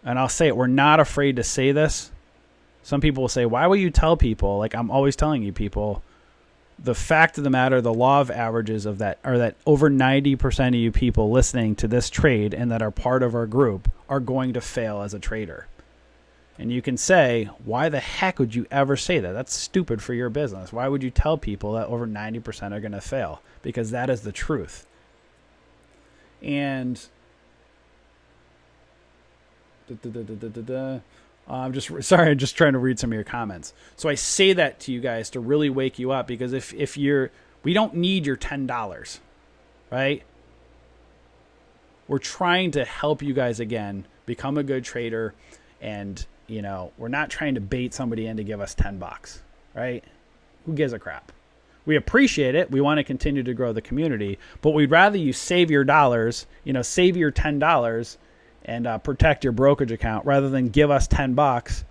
and I'll say it, we're not afraid to say this. Some people will say, why will you tell people? Like, I'm always telling you people, the fact of the matter, the law of averages of that are that over 90% of you people listening to this trade and that are part of our group are going to fail as a trader. And you can say, why the heck would you ever say that? That's stupid for your business. Why would you tell people that over 90% are going to fail? Because that is the truth. And I'm just trying to read some of your comments. So I say that to you guys to really wake you up, because if we don't need your $10, right? We're trying to help you guys again become a good trader, and we're not trying to bait somebody in to give us $10, right? Who gives a crap? We appreciate it. We want to continue to grow the community, but we'd rather you save your dollars, save your $10 and protect your brokerage account, rather than give us $10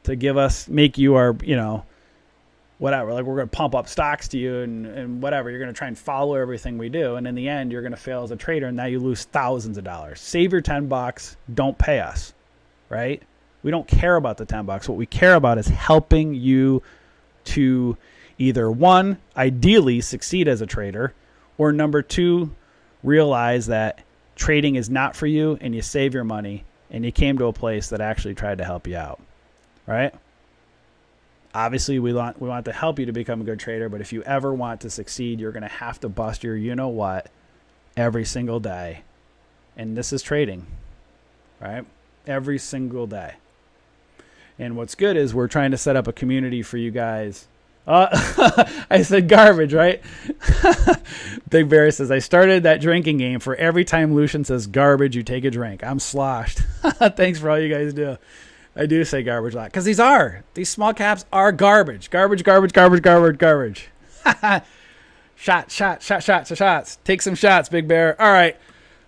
to make you our, whatever. Like, we're going to pump up stocks to you and whatever. You're going to try and follow everything we do. And in the end, you're going to fail as a trader. And now you lose thousands of dollars. Save your $10. Don't pay us, right? We don't care about the $10. What we care about is helping you to either, one, ideally succeed as a trader, or number two, realize that trading is not for you, and you save your money, and you came to a place that actually tried to help you out, right? Obviously, we want to help you to become a good trader, but if you ever want to succeed, you're going to have to bust your you-know-what every single day. And this is trading, right? Every single day. And what's good is we're trying to set up a community for you guys. I said garbage, right? Big Bear says, I started that drinking game. For every time Lucian says garbage, you take a drink. I'm sloshed. Thanks for all you guys do. I do say garbage a lot, because these small caps are garbage. Garbage. Shots. Take some shots, Big Bear. All right.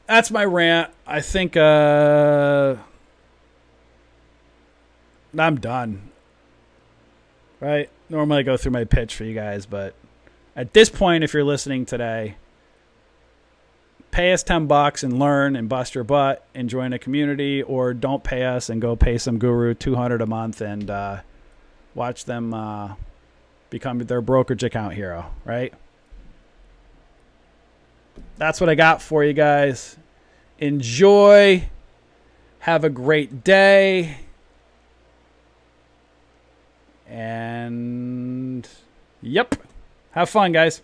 That's my rant. I think I'm done. Right? Normally I go through my pitch for you guys, but at this point, if you're listening today, pay us $10 and learn and bust your butt and join a community, or don't pay us and go pay some guru $200 a month and watch them become their brokerage account hero, right? That's what I got for you guys. Enjoy. Have a great day. And yep, have fun, guys.